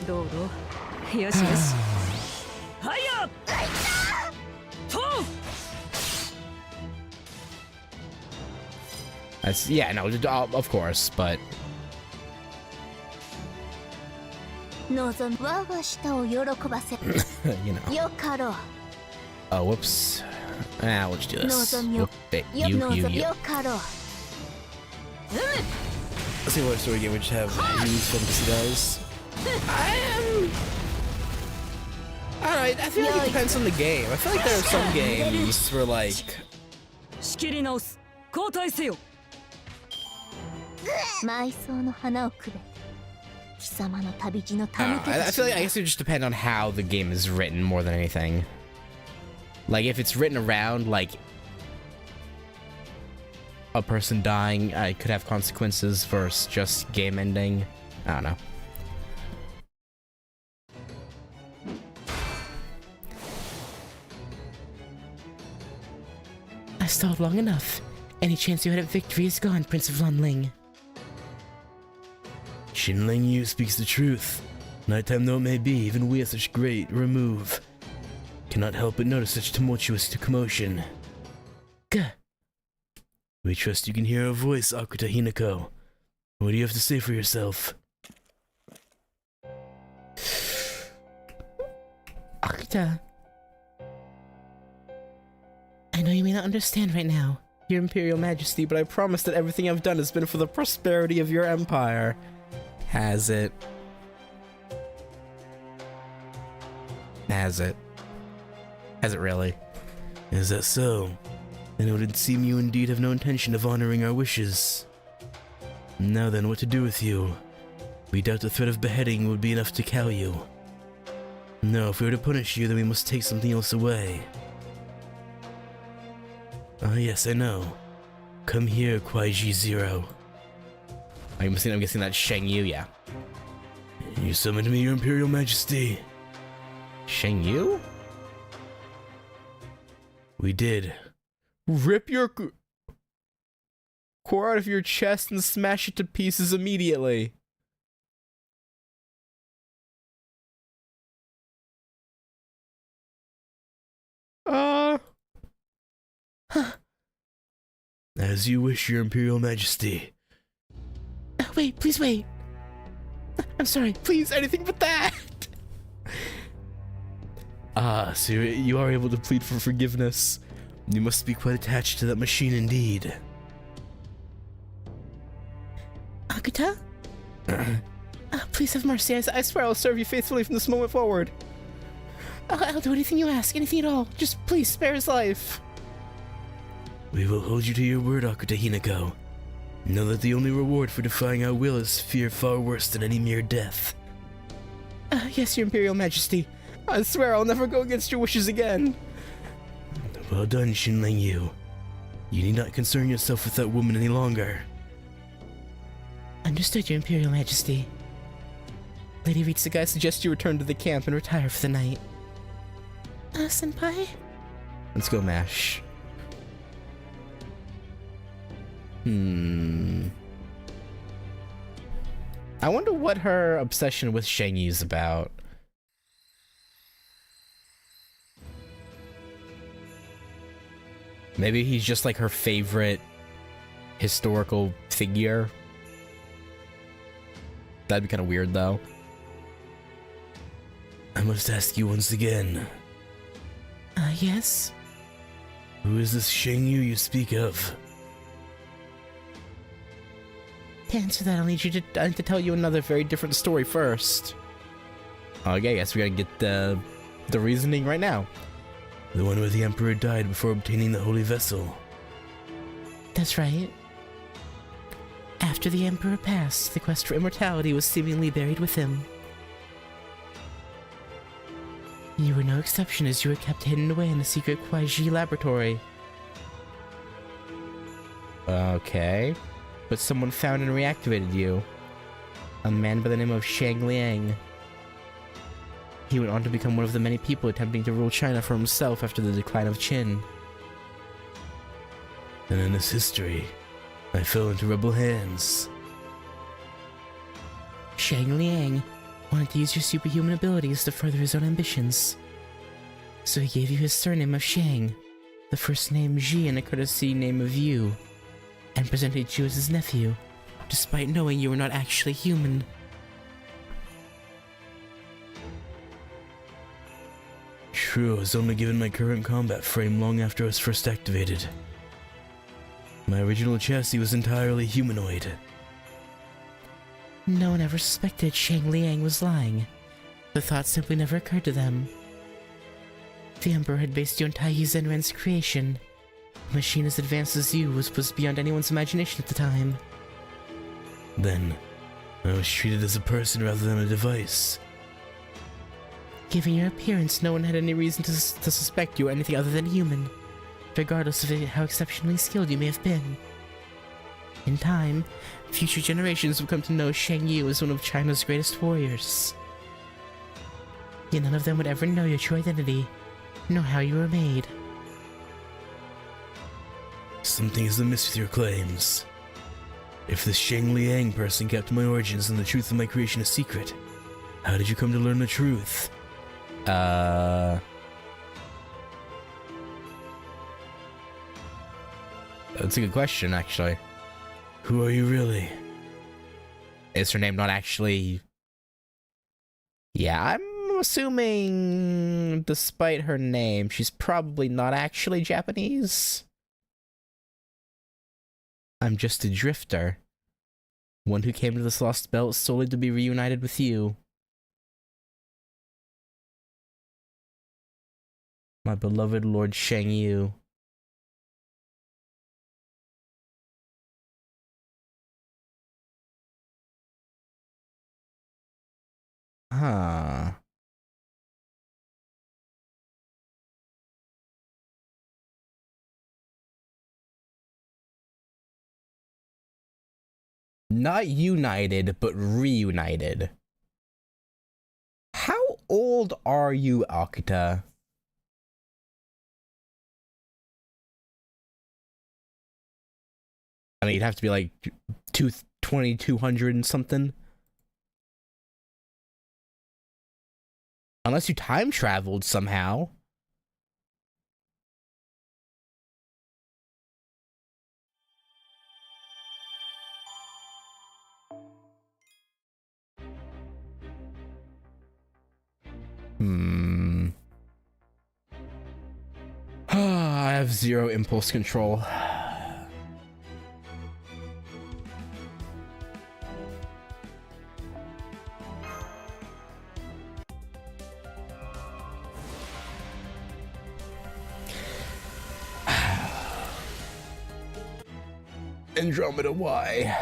that's, yeah, no, of course, but you know. Oh, whoops. We'll just do this. Whoop it. You. Let's see what story game we just have used fantasy guys. Alright, I feel like it depends on the game. I feel like there are some games where like I feel like I guess it would just depend on how the game is written more than anything. Like if it's written around like a person dying, I could have consequences versus just game ending. I don't know. I stalled long enough. Any chance you had of victory is gone, Prince of Lunling. Xinling Yu speaks the truth. Nighttime though it may be, even we at such great remove cannot help but notice such tumultuous commotion. Gah. We trust you can hear our voice, Akuta Hinako. What do you have to say for yourself? Akuta. I know you may not understand right now, Your Imperial Majesty, but I promise that everything I've done has been for the prosperity of your empire. Has it? Has it? Has it really? Is that so? Then it would seem you indeed have no intention of honoring our wishes. Now then, what to do with you? We doubt the threat of beheading would be enough to cow you. No, if we were to punish you, then we must take something else away. Ah, yes, I know. Come here, Kwaiji Zero. I'm guessing that's Shang Yu, yeah. You summoned me, Your Imperial Majesty. Shang Yu? We did. Rip your core out of your chest and smash it to pieces immediately. As you wish, Your Imperial Majesty. Wait, please wait. I'm sorry. Please, anything but that. So you are able to plead for forgiveness. You must be quite attached to that machine indeed. Akuta? Please have mercy. I swear I'll serve you faithfully from this moment forward. I'll do anything you ask, anything at all. Just please spare his life. We will hold you to your word, Akuta Hinako. Know that the only reward for defying our will is fear far worse than any mere death. Yes, Your Imperial Majesty. I swear I'll never go against your wishes again. Well done, Xinling Yu. You need not concern yourself with that woman any longer. Understood, Your Imperial Majesty. Lady Ritsuga, I suggest you return to the camp and retire for the night. Senpai? Let's go, Mash. I wonder what her obsession with Shang Yu's about. Maybe he's just like her favorite historical figure. That'd be kind of weird, though. I must ask you once again. Yes? Who is this Sheng Yu you speak of? To answer that, I'll need you to tell you another very different story first. Okay, I guess we gotta get the reasoning right now. The one where the Emperor died before obtaining the Holy Vessel. That's right. After the Emperor passed, the quest for immortality was seemingly buried with him. You were no exception, as you were kept hidden away in the secret Kuai-Ji laboratory. Okay. But someone found and reactivated you. A man by the name of Shang Liang. He went on to become one of the many people attempting to rule China for himself after the decline of Qin. And in this history, I fell into rebel hands. Shang Liang wanted to use your superhuman abilities to further his own ambitions. So he gave you his surname of Shang, the first name Ji, and a courtesy name of Yu, and presented you as his nephew, despite knowing you were not actually human. True, I was only given my current combat frame long after I was first activated. My original chassis was entirely humanoid. No one ever suspected Shang Liang was lying. The thought simply never occurred to them. The Emperor had based you on Taiyi Zenren's creation. A machine as advanced as you was beyond anyone's imagination at the time. Then, I was treated as a person rather than a device. Given your appearance, no one had any reason to suspect you anything other than human, regardless of how exceptionally skilled you may have been. In time, future generations would come to know Shang Yu as one of China's greatest warriors. Yet none of them would ever know your true identity, nor how you were made. Something is amiss with your claims. If this Sheng Liang person kept my origins and the truth of my creation a secret, how did you come to learn the truth? That's a good question, actually. Who are you really? Is her name not actually... Yeah, I'm assuming, despite her name, she's probably not actually Japanese. I'm just a drifter. One who came to this lost belt solely to be reunited with you. My beloved Lord Shang Yu. Huh. Not united, but reunited. How old are you, Akita? I mean, you'd have to be like 200 and something. Unless you time traveled somehow. I have zero impulse control. Andromeda, why?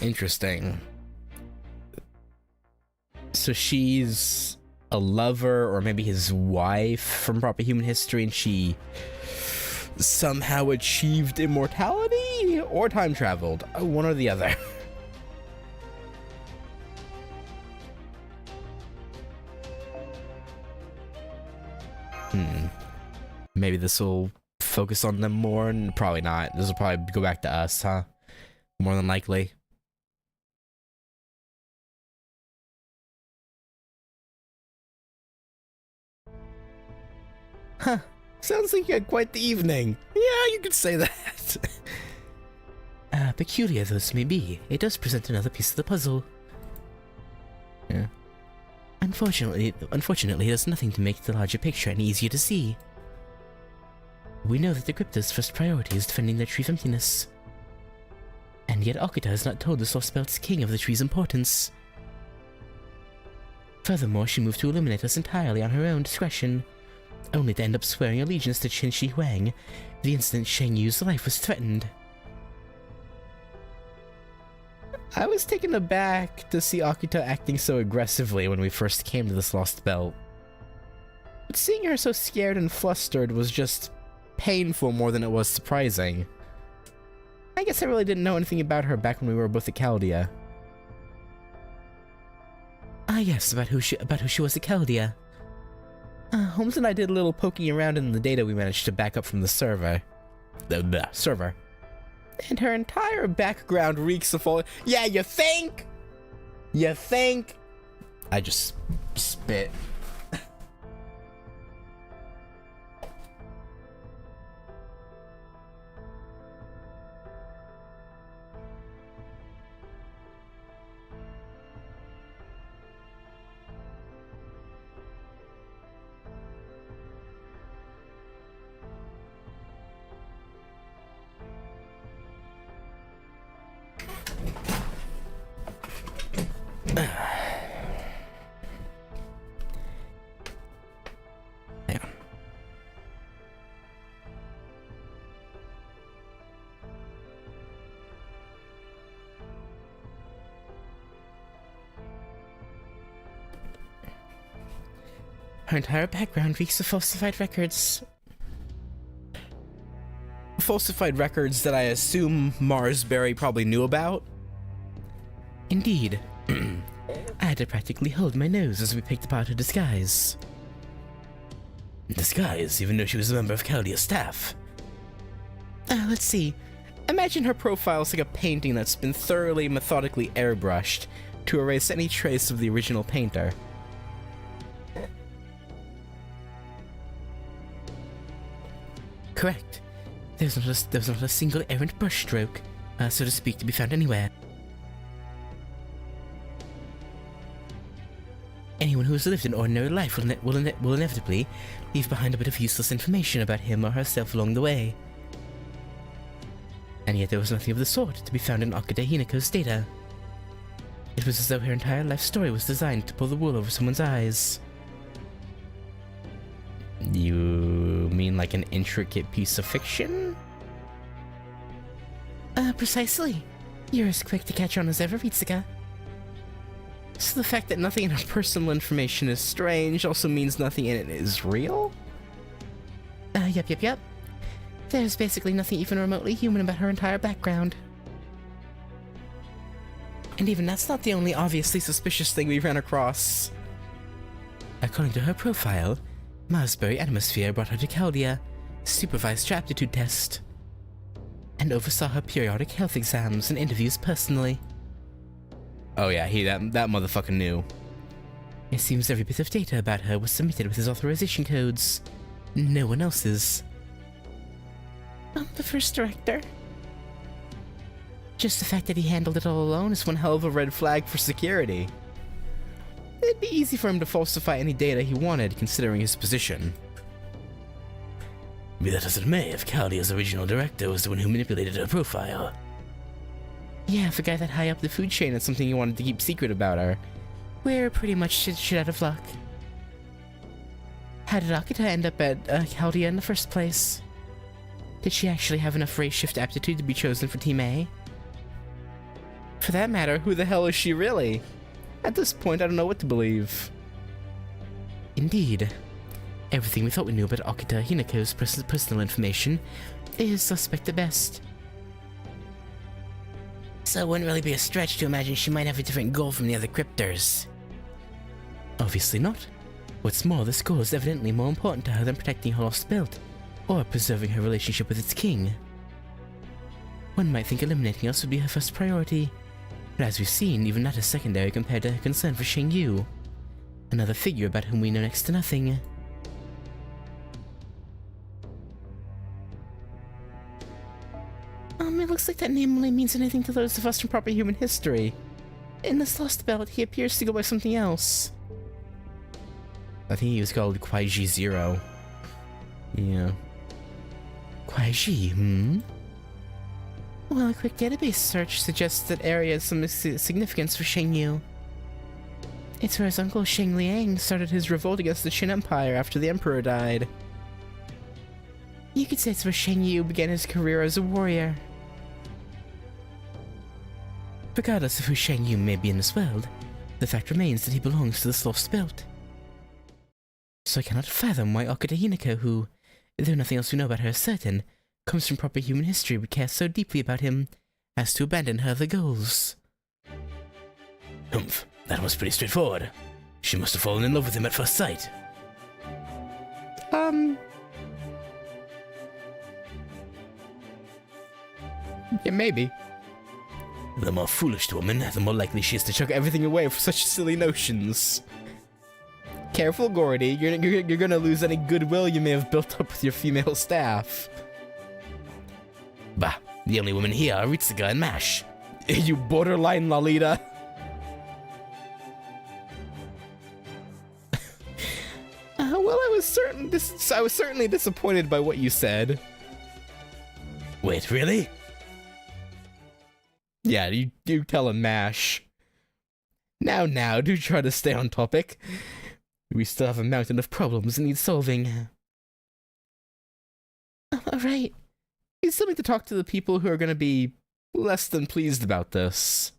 Interesting. So she's a lover, or maybe his wife from proper human history, and she somehow achieved immortality or time traveled. One or the other. Maybe this will focus on them more, and probably not. This will probably go back to us, huh? More than likely. Huh. Sounds like you had quite the evening. Yeah, you could say that. Peculiar though this may be, it does present another piece of the puzzle. Yeah. Unfortunately, there's nothing to make the larger picture any easier to see. We know that the Crypto's first priority is defending the Tree of Emptiness. And yet Akita has not told the Lost Belt's king of the tree's importance. Furthermore, she moved to eliminate us entirely on her own discretion, only to end up swearing allegiance to Qin Shi Huang the instant Shang Yu's life was threatened. I was taken aback to see Akita acting so aggressively when we first came to this Lost Belt. But seeing her so scared and flustered was just painful more than it was surprising. I guess I really didn't know anything about her back when we were both at Chaldea. Ah yes, about who she was at Chaldea. Holmes and I did a little poking around in the data we managed to back up from the server. The server. And her entire background reeks of all— Yeah, you think? You think? I just spit. Hang on. Her entire background reeks of falsified records. Falsified records that I assume Marsberry probably knew about. Indeed. I had to practically hold my nose as we picked apart her disguise. Disguise, even though she was a member of Chaldea's staff. Let's see. Imagine her profile is like a painting that's been thoroughly, methodically airbrushed to erase any trace of the original painter. Correct. There's not a single errant brushstroke, so to speak, to be found anywhere. Anyone who has lived an ordinary life will inevitably leave behind a bit of useless information about him or herself along the way. And yet there was nothing of the sort to be found in Akita Hinako's data. It was as though her entire life story was designed to pull the wool over someone's eyes. You mean like an intricate piece of fiction? Precisely. You're as quick to catch on as ever, Ritsuka. So the fact that nothing in her personal information is strange also means nothing in it is real? Yep. There's basically nothing even remotely human about her entire background. And even that's not the only obviously suspicious thing we ran across. According to her profile, Marsberry Atmosphere brought her to Chaldea, supervised her aptitude test, and oversaw her periodic health exams and interviews personally. Oh yeah, that motherfucker knew. It seems every bit of data about her was submitted with his authorization codes. No one else's. I'm the first director. Just the fact that he handled it all alone is one hell of a red flag for security. It'd be easy for him to falsify any data he wanted, considering his position. Be that as it may, if Chaldea's original director was the one who manipulated her profile. Yeah, if a guy that high up the food chain had something he wanted to keep secret about her, we're pretty much shit out of luck. How did Akita end up at Chaldea in the first place? Did she actually have enough race shift aptitude to be chosen for Team A? For that matter, who the hell is she really? At this point, I don't know what to believe. Indeed. Everything we thought we knew about Akita Hinako's personal information is suspect at best. So it wouldn't really be a stretch to imagine she might have a different goal from the other cryptors. Obviously not. What's more, this goal is evidently more important to her than protecting her lost belt, or preserving her relationship with its king. One might think eliminating us would be her first priority, but as we've seen, even that is secondary compared to her concern for Shang Yu, another figure about whom we know next to nothing. It looks like that name only means anything to those of us from proper human history. In this lost belt, he appears to go by something else. I think he was called Kwaiji Zero. Yeah. Kwaiji, Well, a quick database search suggests that area has some significance for Shengyu. It's where his uncle Sheng Liang started his revolt against the Qin Empire after the Emperor died. You could say it's where Shengyu began his career as a warrior. Regardless of who Shengyu may be in this world, the fact remains that he belongs to the Lost Belt. So I cannot fathom why Okada Hinako, who, though nothing else we know about her is certain, comes from proper human history, would care so deeply about him as to abandon her other goals. Humph, that was pretty straightforward. She must have fallen in love with him at first sight. Yeah, maybe. The more foolish the woman, the more likely she is to chuck Everything away for such silly notions. Careful, Gordy. You're gonna lose any goodwill you may have built up with your female staff. Bah, the only women here are Ritsuga and Mash. You borderline Lolita. Well, I was certainly disappointed by what you said. Wait, really? Yeah, you tell him, Mash. Now, do try to stay on topic. We still have a mountain of problems that need solving. Alright. We still need to talk to the people who are going to be less than pleased about this.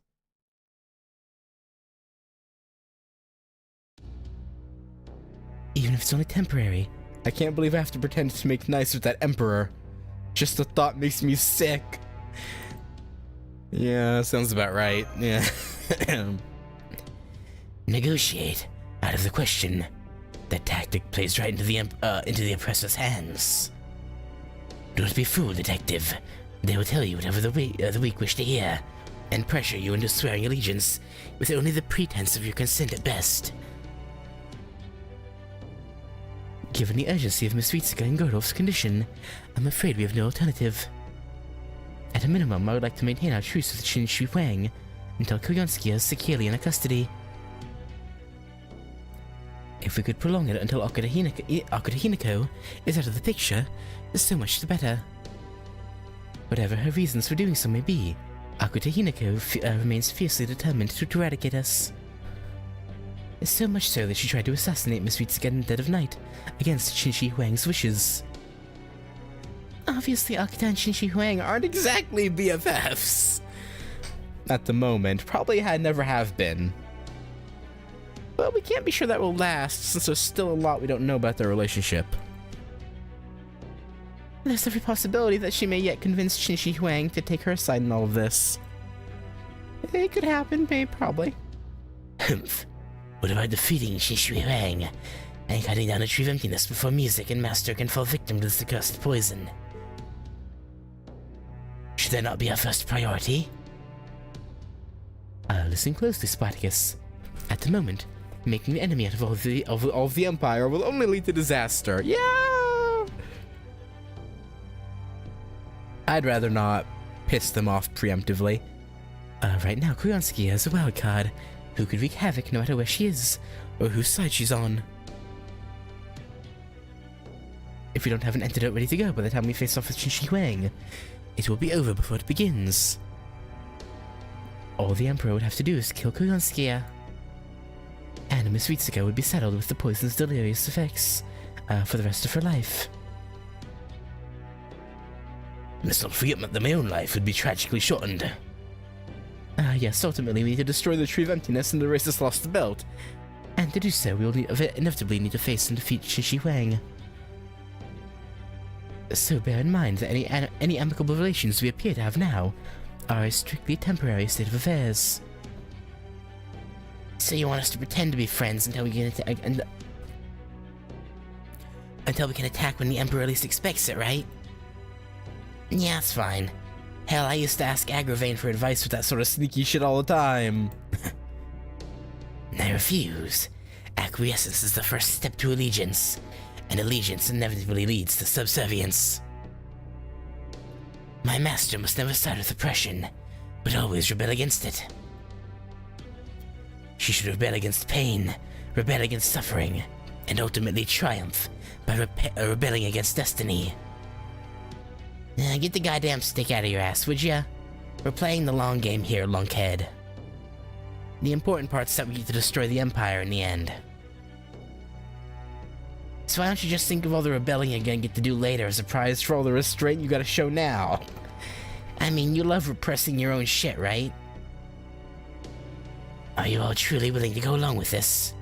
Even if it's only temporary, I can't believe I have to pretend to make nice with that Emperor. Just the thought makes me sick. Yeah, sounds about right. Yeah. Negotiate. Out of the question. That tactic plays right into the oppressor's hands. Don't be fooled, detective. They will tell you whatever the weak wish to hear, and pressure you into swearing allegiance with only the pretense of your consent at best. Given the urgency of Miss Ritsuka and Gordolf's condition, I'm afraid we have no alternative. At a minimum, I would like to maintain our truce with Qin Shi Huang until Koyonsky is securely in our custody. If we could prolong it until Okada Hinako is out of the picture, so much the better. Whatever her reasons for doing so may be, Okada Hinako remains fiercely determined to eradicate us. So much so that she tried to assassinate Miss Ritsuka in the dead of night, against Qin Shi Huang's wishes. Obviously, Okada and Qin Shi Huang aren't exactly BFFs. At the moment, probably never have been. But we can't be sure that will last, since there's still a lot we don't know about their relationship. There's every possibility that she may yet convince Qin Shi Huang to take her side in all of this. It could happen, maybe, probably. Humph. What about defeating Qin Shi Huang and cutting down a tree of emptiness before music and master can fall victim to this accursed poison? Should that not be our first priority? Listen closely, Spartacus. At the moment, making an enemy out of all of the Empire will only lead to disaster. Yeah! I'd rather not piss them off preemptively. Right now, Koyonsky has a wild card who could wreak havoc no matter where she is, or whose side she's on. If we don't have an antidote ready to go by the time we face off with Qin Shi Huang, it will be over before it begins. All the Emperor would have to do is kill Koyonsky, and Miss Ritsuka would be saddled with the poison's delirious effects for the rest of her life. Let's not forget that my own life would be tragically shortened. Yes, ultimately we need to destroy the Tree of Emptiness and the race that's lost the belt. And to do so, we will inevitably need to face and defeat Qin Shi Huang. So bear in mind that any amicable relations we appear to have now are a strictly temporary state of affairs. So you want us to pretend to be friends until we can attack when the Emperor least expects it, right? Yeah, that's fine. Hell, I used to ask Agravane for advice with that sort of Sneaky shit all the time. I refuse. Acquiescence is the first step to allegiance, and allegiance inevitably leads to subservience. My master must never side with oppression, but always rebel against it. She should rebel against pain, rebel against suffering, and ultimately triumph by rebelling against destiny. Get the goddamn stick out of your ass, would ya? We're playing the long game here, lunkhead. The important part's that we get to destroy the Empire in the end. So why don't you just think of all the rebelling you're gonna get to do later as a prize for all the restraint you gotta show now? I mean, you love repressing your own shit, right? Are you all truly willing to go along with this?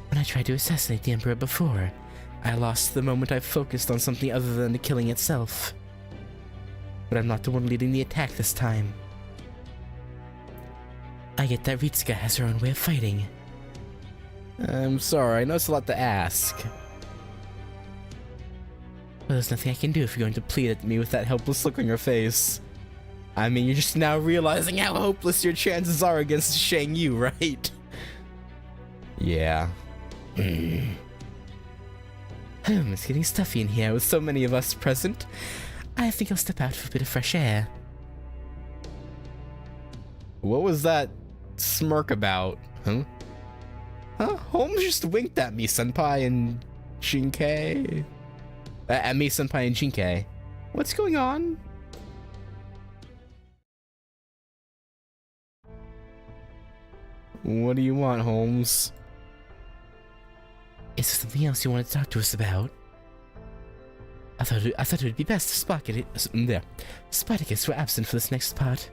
When I tried to assassinate the Emperor before, I lost the moment I focused on something other than the killing itself. But I'm not the one leading the attack this time. I get that Ritsuka has her own way of fighting. I'm sorry, I know it's a lot to ask. Well, there's nothing I can do if you're going to plead at me with that helpless look on your face. I mean, you're just now realizing how hopeless your chances are against Shang Yu, right? Yeah. It's getting stuffy in here with so many of us present. I think I'll step out for a bit of fresh air. What was that smirk about? Huh? Holmes just winked at me, Senpai and Jinkei. At me, Senpai and Jinkei. What's going on? What do you want, Holmes? Is there something else you wanted to talk to us about? I thought it would be best if Spartacus were absent for this next part.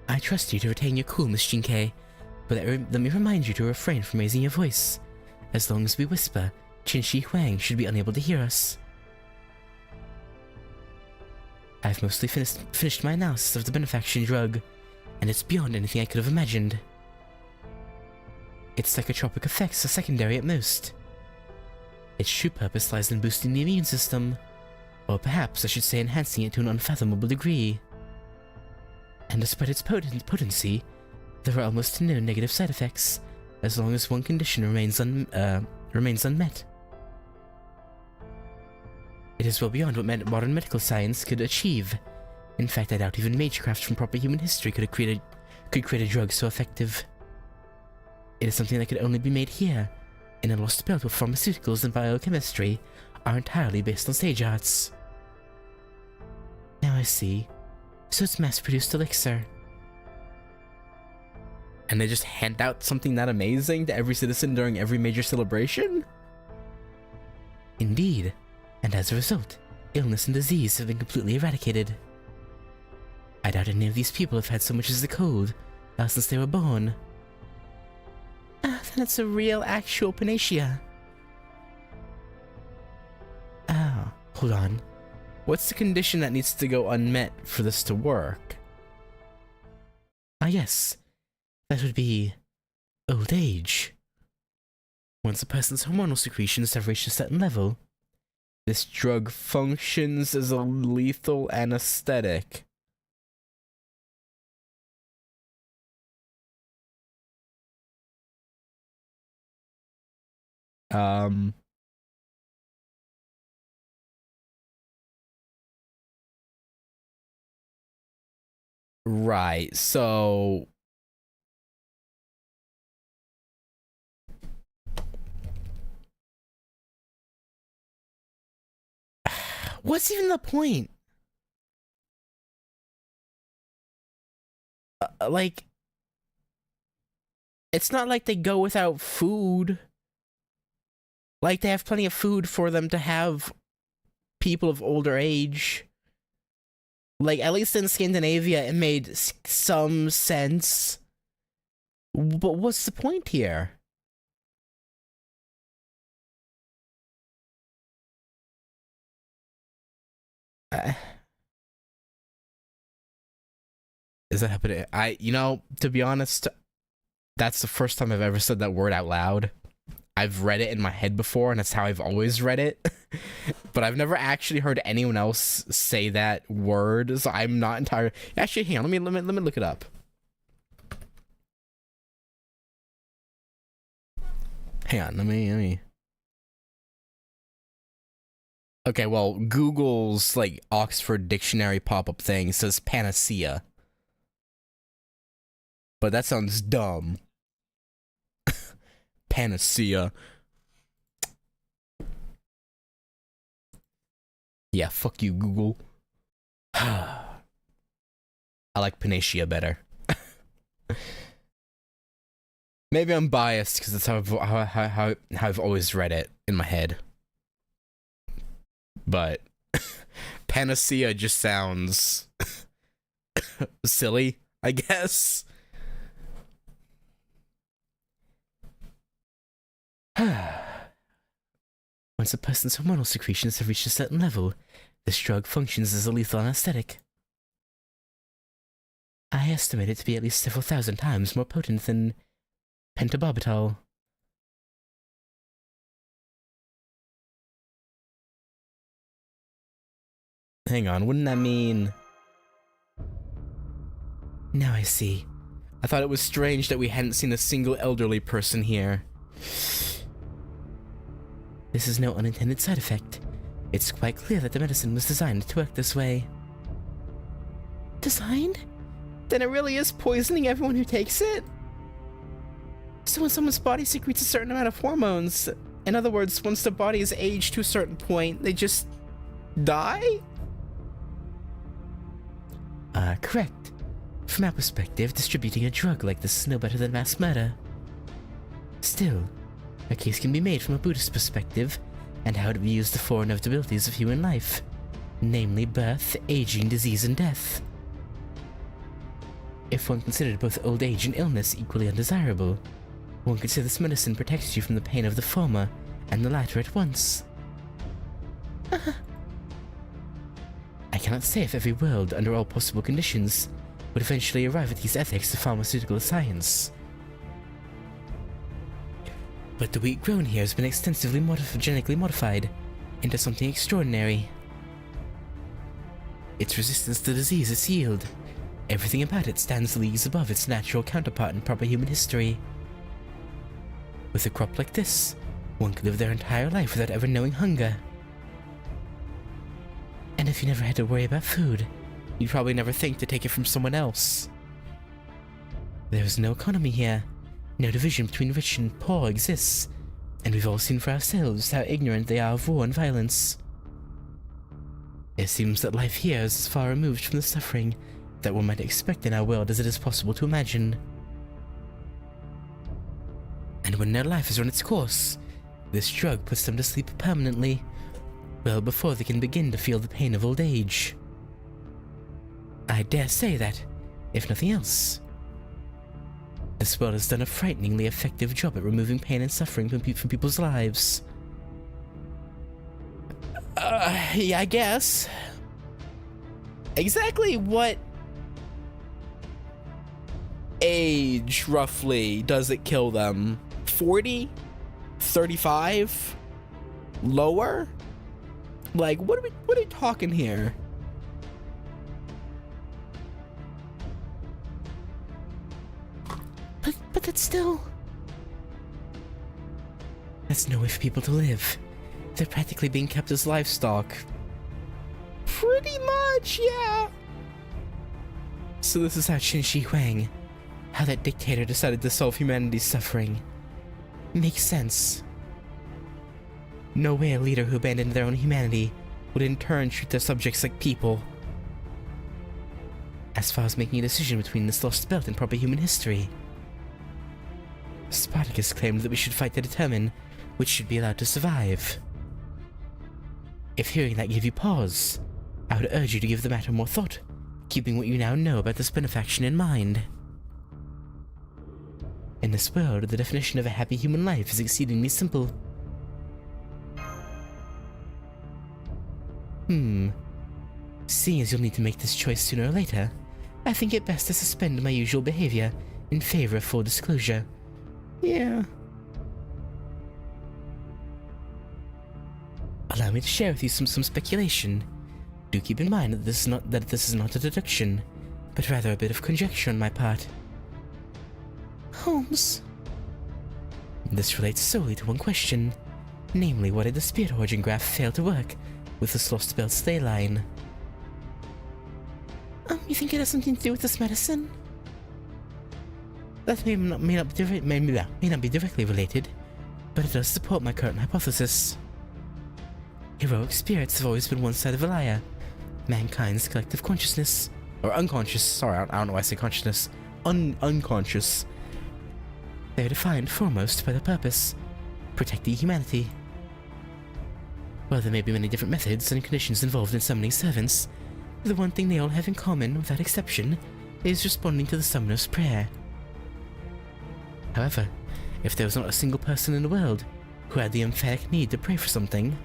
I trust you to retain your cool, Miss Jinkei, but let me remind you to refrain from raising your voice. As long as we whisper, Qin Shi Huang should be unable to hear us. I've mostly finished my analysis of the benefaction drug, and it's beyond anything I could have imagined. Its psychotropic effects are secondary at most. Its true purpose lies in boosting the immune system, or perhaps I should say enhancing it to an unfathomable degree. And despite its potency, there are almost no negative side effects, as long as one condition remains unmet. It is well beyond what modern medical science could achieve. In fact, I doubt even magecraft from proper human history could create a drug so effective. It is something that could only be made here, in a lost belt where pharmaceuticals and biochemistry are entirely based on sage arts. Now I see. So it's mass-produced elixir. And they just hand out something that amazing to every citizen during every major celebration? Indeed. And as a result, illness and disease have been completely eradicated. I doubt any of these people have had so much as a cold since they were born. Then it's a real, actual panacea. Oh, hold on. What's the condition that needs to go unmet for this to work? Ah, yes. That would be old age. Once a person's hormonal secretions have reached a certain level, this drug functions as a lethal anesthetic. Right, so what's even the point? Like, it's not like they go without food. Like, they have plenty of food for them to have people of older age. Like, at least in Scandinavia, it made some sense. But what's the point here? Is that happening? To be honest, that's the first time I've ever said that word out loud. I've read it in my head before, and that's how I've always read it. But I've never actually heard anyone else say that word, so I'm not entirely... Actually, hang on, let me look it up. Hang on, let me... Okay, well, Google's, like, Oxford Dictionary pop-up thing says panacea. But that sounds dumb. Panacea. Yeah, fuck you, Google. I like Panacea better. Maybe I'm biased because that's how I've always read it in my head. But Panacea just sounds silly, I guess. Once a person's hormonal secretions have reached a certain level, this drug functions as a lethal anesthetic. I estimate it to be at least several thousand times more potent than pentobarbital. Hang on, wouldn't that mean... Now I see. I thought it was strange that we hadn't seen a single elderly person here. This is no unintended side effect. It's quite clear that the medicine was designed to work this way. Designed? Then it really is poisoning everyone who takes it? So when someone's body secretes a certain amount of hormones, in other words, once the body is aged to a certain point, they just die? Correct. From our perspective, distributing a drug like this is no better than mass murder. Still, a case can be made from a Buddhist perspective, and how it views the four inevitabilities of human life, namely birth, aging, disease, and death. If one considered both old age and illness equally undesirable, one could say this medicine protects you from the pain of the former and the latter at once. I cannot say if every world, under all possible conditions, would eventually arrive at these ethics of pharmaceutical science. But the wheat grown here has been extensively genetically modified into something extraordinary. Its resistance to disease is yield. Everything about it stands leagues above its natural counterpart in proper human history. With a crop like this, one could live their entire life without ever knowing hunger. And if you never had to worry about food, you'd probably never think to take it from someone else. There is no economy here. No division between rich and poor exists, and we've all seen for ourselves how ignorant they are of war and violence. It seems that life here is as far removed from the suffering that one might expect in our world as it is possible to imagine. And when their life has run its course, this drug puts them to sleep permanently, well before they can begin to feel the pain of old age. I dare say that, if nothing else, this world has done a frighteningly effective job at removing pain and suffering from people's lives. Yeah, I guess. Exactly what age, roughly, does it kill them? 40? 35? Lower? Like, what are we talking here? But that's still... That's no way for people to live. They're practically being kept as livestock. Pretty much, yeah. So this is how Qin Shi Huang, how that dictator decided to solve humanity's suffering. Makes sense. No way a leader who abandoned their own humanity would in turn treat their subjects like people. As far as making a decision between this lost belt and proper human history, Spartacus claimed that we should fight to determine which should be allowed to survive. If hearing that gave you pause, I would urge you to give the matter more thought, keeping what you now know about this benefaction in mind. In this world, the definition of a happy human life is exceedingly simple. Seeing as you'll need to make this choice sooner or later, I think it best to suspend my usual behavior in favor of full disclosure. Yeah. Allow me to share with you some speculation. Do keep in mind that this is not a deduction, but rather a bit of conjecture on my part. Holmes. This relates solely to one question, namely why did the spirit origin graph fail to work with this lost belt stay line? You think it has something to do with this medicine? That may not be directly related, but it does support my current hypothesis. Heroic spirits have always been one side of Alaya, mankind's collective consciousness. Or unconscious, sorry, I don't know why I say consciousness. Unconscious. They're defined foremost by their purpose, protecting humanity. While there may be many different methods and conditions involved in summoning servants, the one thing they all have in common, without exception, is responding to the summoner's prayer. However, if there was not a single person in the world who had the emphatic need to pray for something,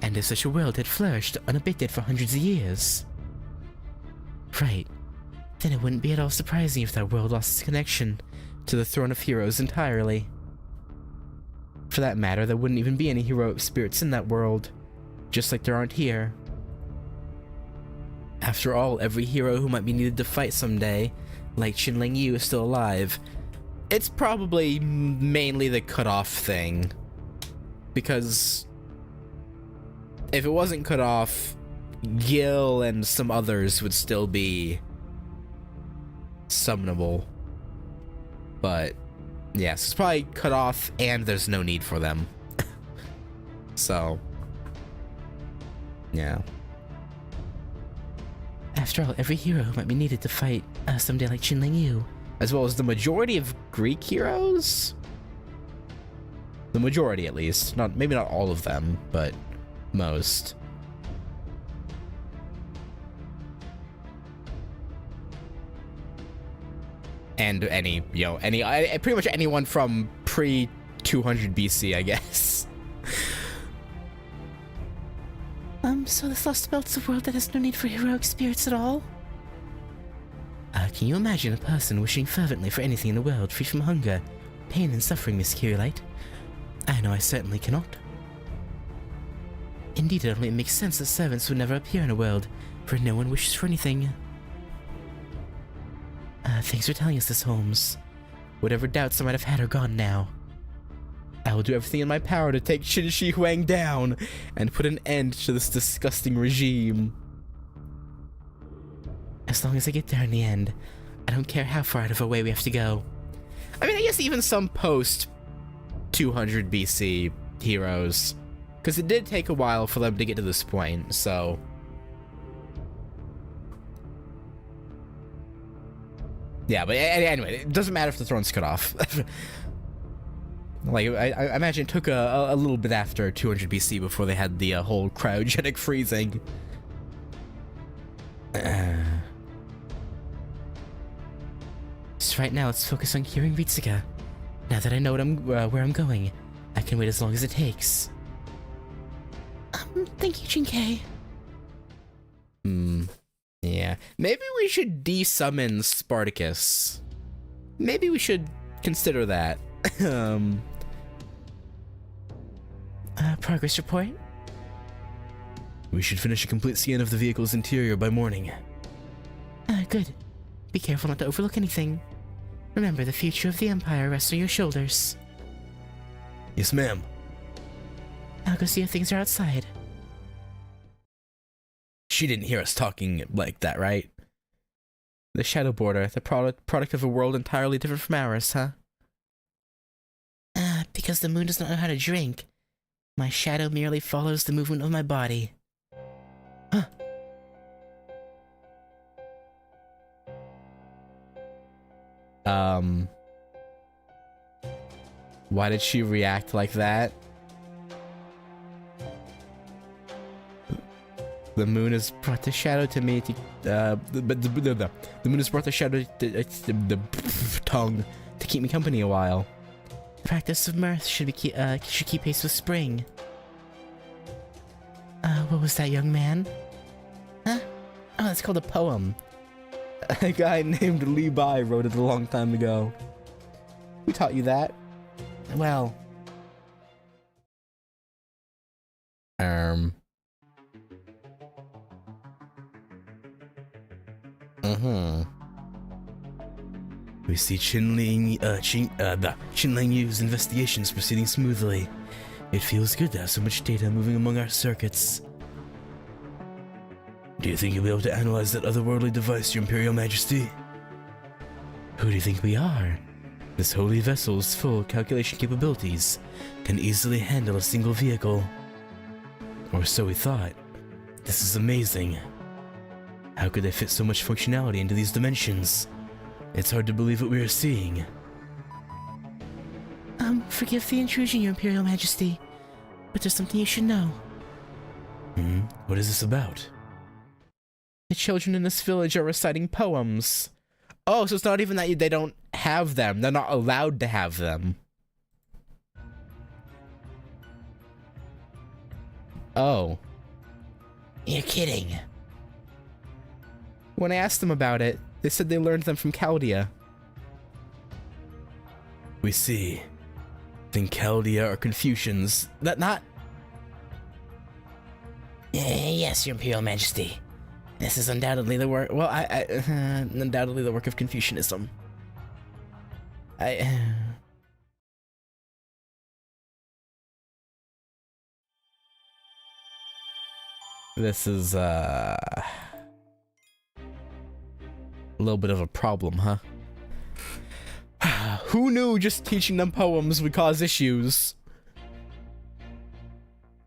and if such a world had flourished unabated for hundreds of years, right, then it wouldn't be at all surprising if that world lost its connection to the Throne of Heroes entirely. For that matter, there wouldn't even be any heroic spirits in that world, just like there aren't here. After all, every hero who might be needed to fight someday, like Qinling Yu, is still alive. It's probably mainly the cut-off thing, because if it wasn't cut off, Gil and some others would still be summonable. But yes, it's probably cut off and there's no need for them. So, yeah. After all, every hero might be needed to fight someday like Qinling Yu, as well as the majority of Greek heroes. The majority, at least. Maybe not all of them, but most. And pretty much anyone from pre-200 BC, I guess. So this lost belt's a world that has no need for heroic spirits at all? Can you imagine a person wishing fervently for anything in the world free from hunger, pain, and suffering, Miss Kirillite? I know I certainly cannot. Indeed, it only makes sense that servants would never appear in a world where no one wishes for anything. Thanks for telling us this, Holmes. Whatever doubts I might have had are gone now. I will do everything in my power to take Qin Shi Huang down and put an end to this disgusting regime. As long as I get there in the end, I don't care how far out of a way we have to go. I mean, I guess even some post-200 BC heroes, because it did take a while for them to get to this point, so... Yeah, but anyway, it doesn't matter if the throne's cut off. Like, I imagine it took a little bit after 200 BC before they had the whole cryogenic freezing. So right now, let's focus on curing Ritsuka. Now that I know where I'm going, I can wait as long as it takes. Thank you, Jinkei. Yeah. Maybe we should de-summon Spartacus. Maybe we should consider that. Progress report? We should finish a complete scan of the vehicle's interior by morning. Good. Be careful not to overlook anything. Remember, the future of the Empire rests on your shoulders. Yes, ma'am. I'll go see if things are outside. She didn't hear us talking like that, right? The Shadow Border, the product of a world entirely different from ours, huh? Because the moon does not know how to drink. My shadow merely follows the movement of my body. Huh. Why did she react like that? The moon has brought the shadow to me to, the moon has brought the shadow to, the tongue to keep me company a while. The practice of mirth should keep pace with spring. What was that, young man? Huh? Oh, that's called a poem. A guy named Li Bai wrote it a long time ago. Who taught you that? Well... We see Qinling Yu's investigations proceeding smoothly. It feels good to have so much data moving among our circuits. Do you think you'll be able to analyze that otherworldly device, Your Imperial Majesty? Who do you think we are? This holy vessel's full calculation capabilities can easily handle a single vehicle. Or so we thought. This is amazing. How could they fit so much functionality into these dimensions? It's hard to believe what we are seeing. Forgive the intrusion, Your Imperial Majesty, but there's something you should know. What is this about? The children in this village are reciting poems. Oh, so it's not even that they don't have them. They're not allowed to have them. Oh. You're kidding. When I asked them about it, they said they learned them from Chaldea. We see. Then Chaldea are Confucians. Yes, Your Imperial Majesty. This is undoubtedly the work. Well, undoubtedly the work of Confucianism. This is a little bit of a problem, huh? Who knew just teaching them poems would cause issues?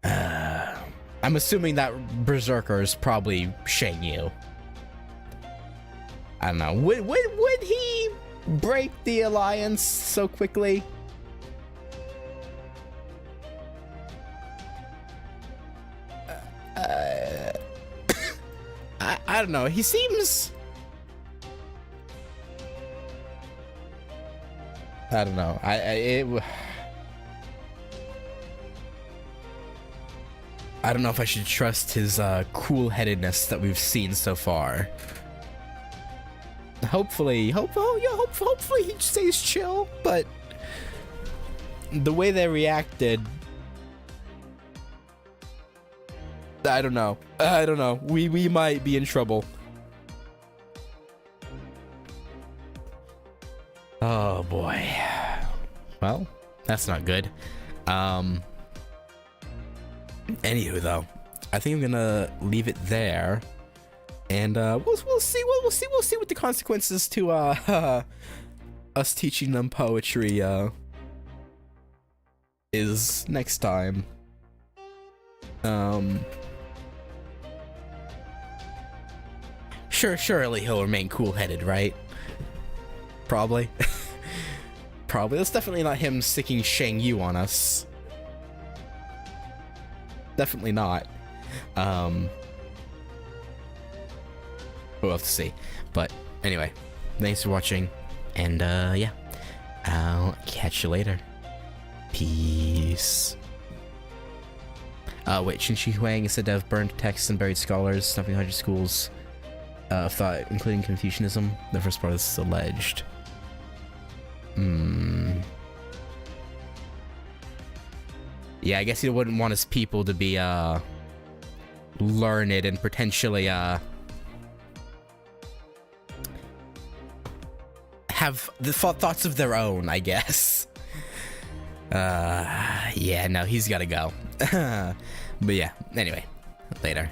I'm assuming that Berserker is probably Shang Yu. I don't know. Would he break the alliance so quickly? I don't know. He seems... I don't know. I don't know if I should trust his cool-headedness that we've seen so far. Hopefully he stays chill, but the way they reacted, I don't know. We might be in trouble. Oh boy. Well, that's not good. Anywho, though, I think I'm gonna leave it there, and we'll see what the consequences to us teaching them poetry is next time. Surely he'll remain cool-headed, right? Probably. Probably. That's definitely not him sticking Shang Yu on us. Definitely not. We'll have to see. But anyway, thanks for watching, and yeah, I'll catch you later. Peace. Wait, Qin Shi Huang is said to have burned texts and buried scholars, stuffing 100 schools of thought, including Confucianism. The first part is alleged. Yeah, I guess he wouldn't want his people to be learned and potentially have the thoughts of their own, I guess. Yeah, no, he's gotta go. But yeah, anyway, later.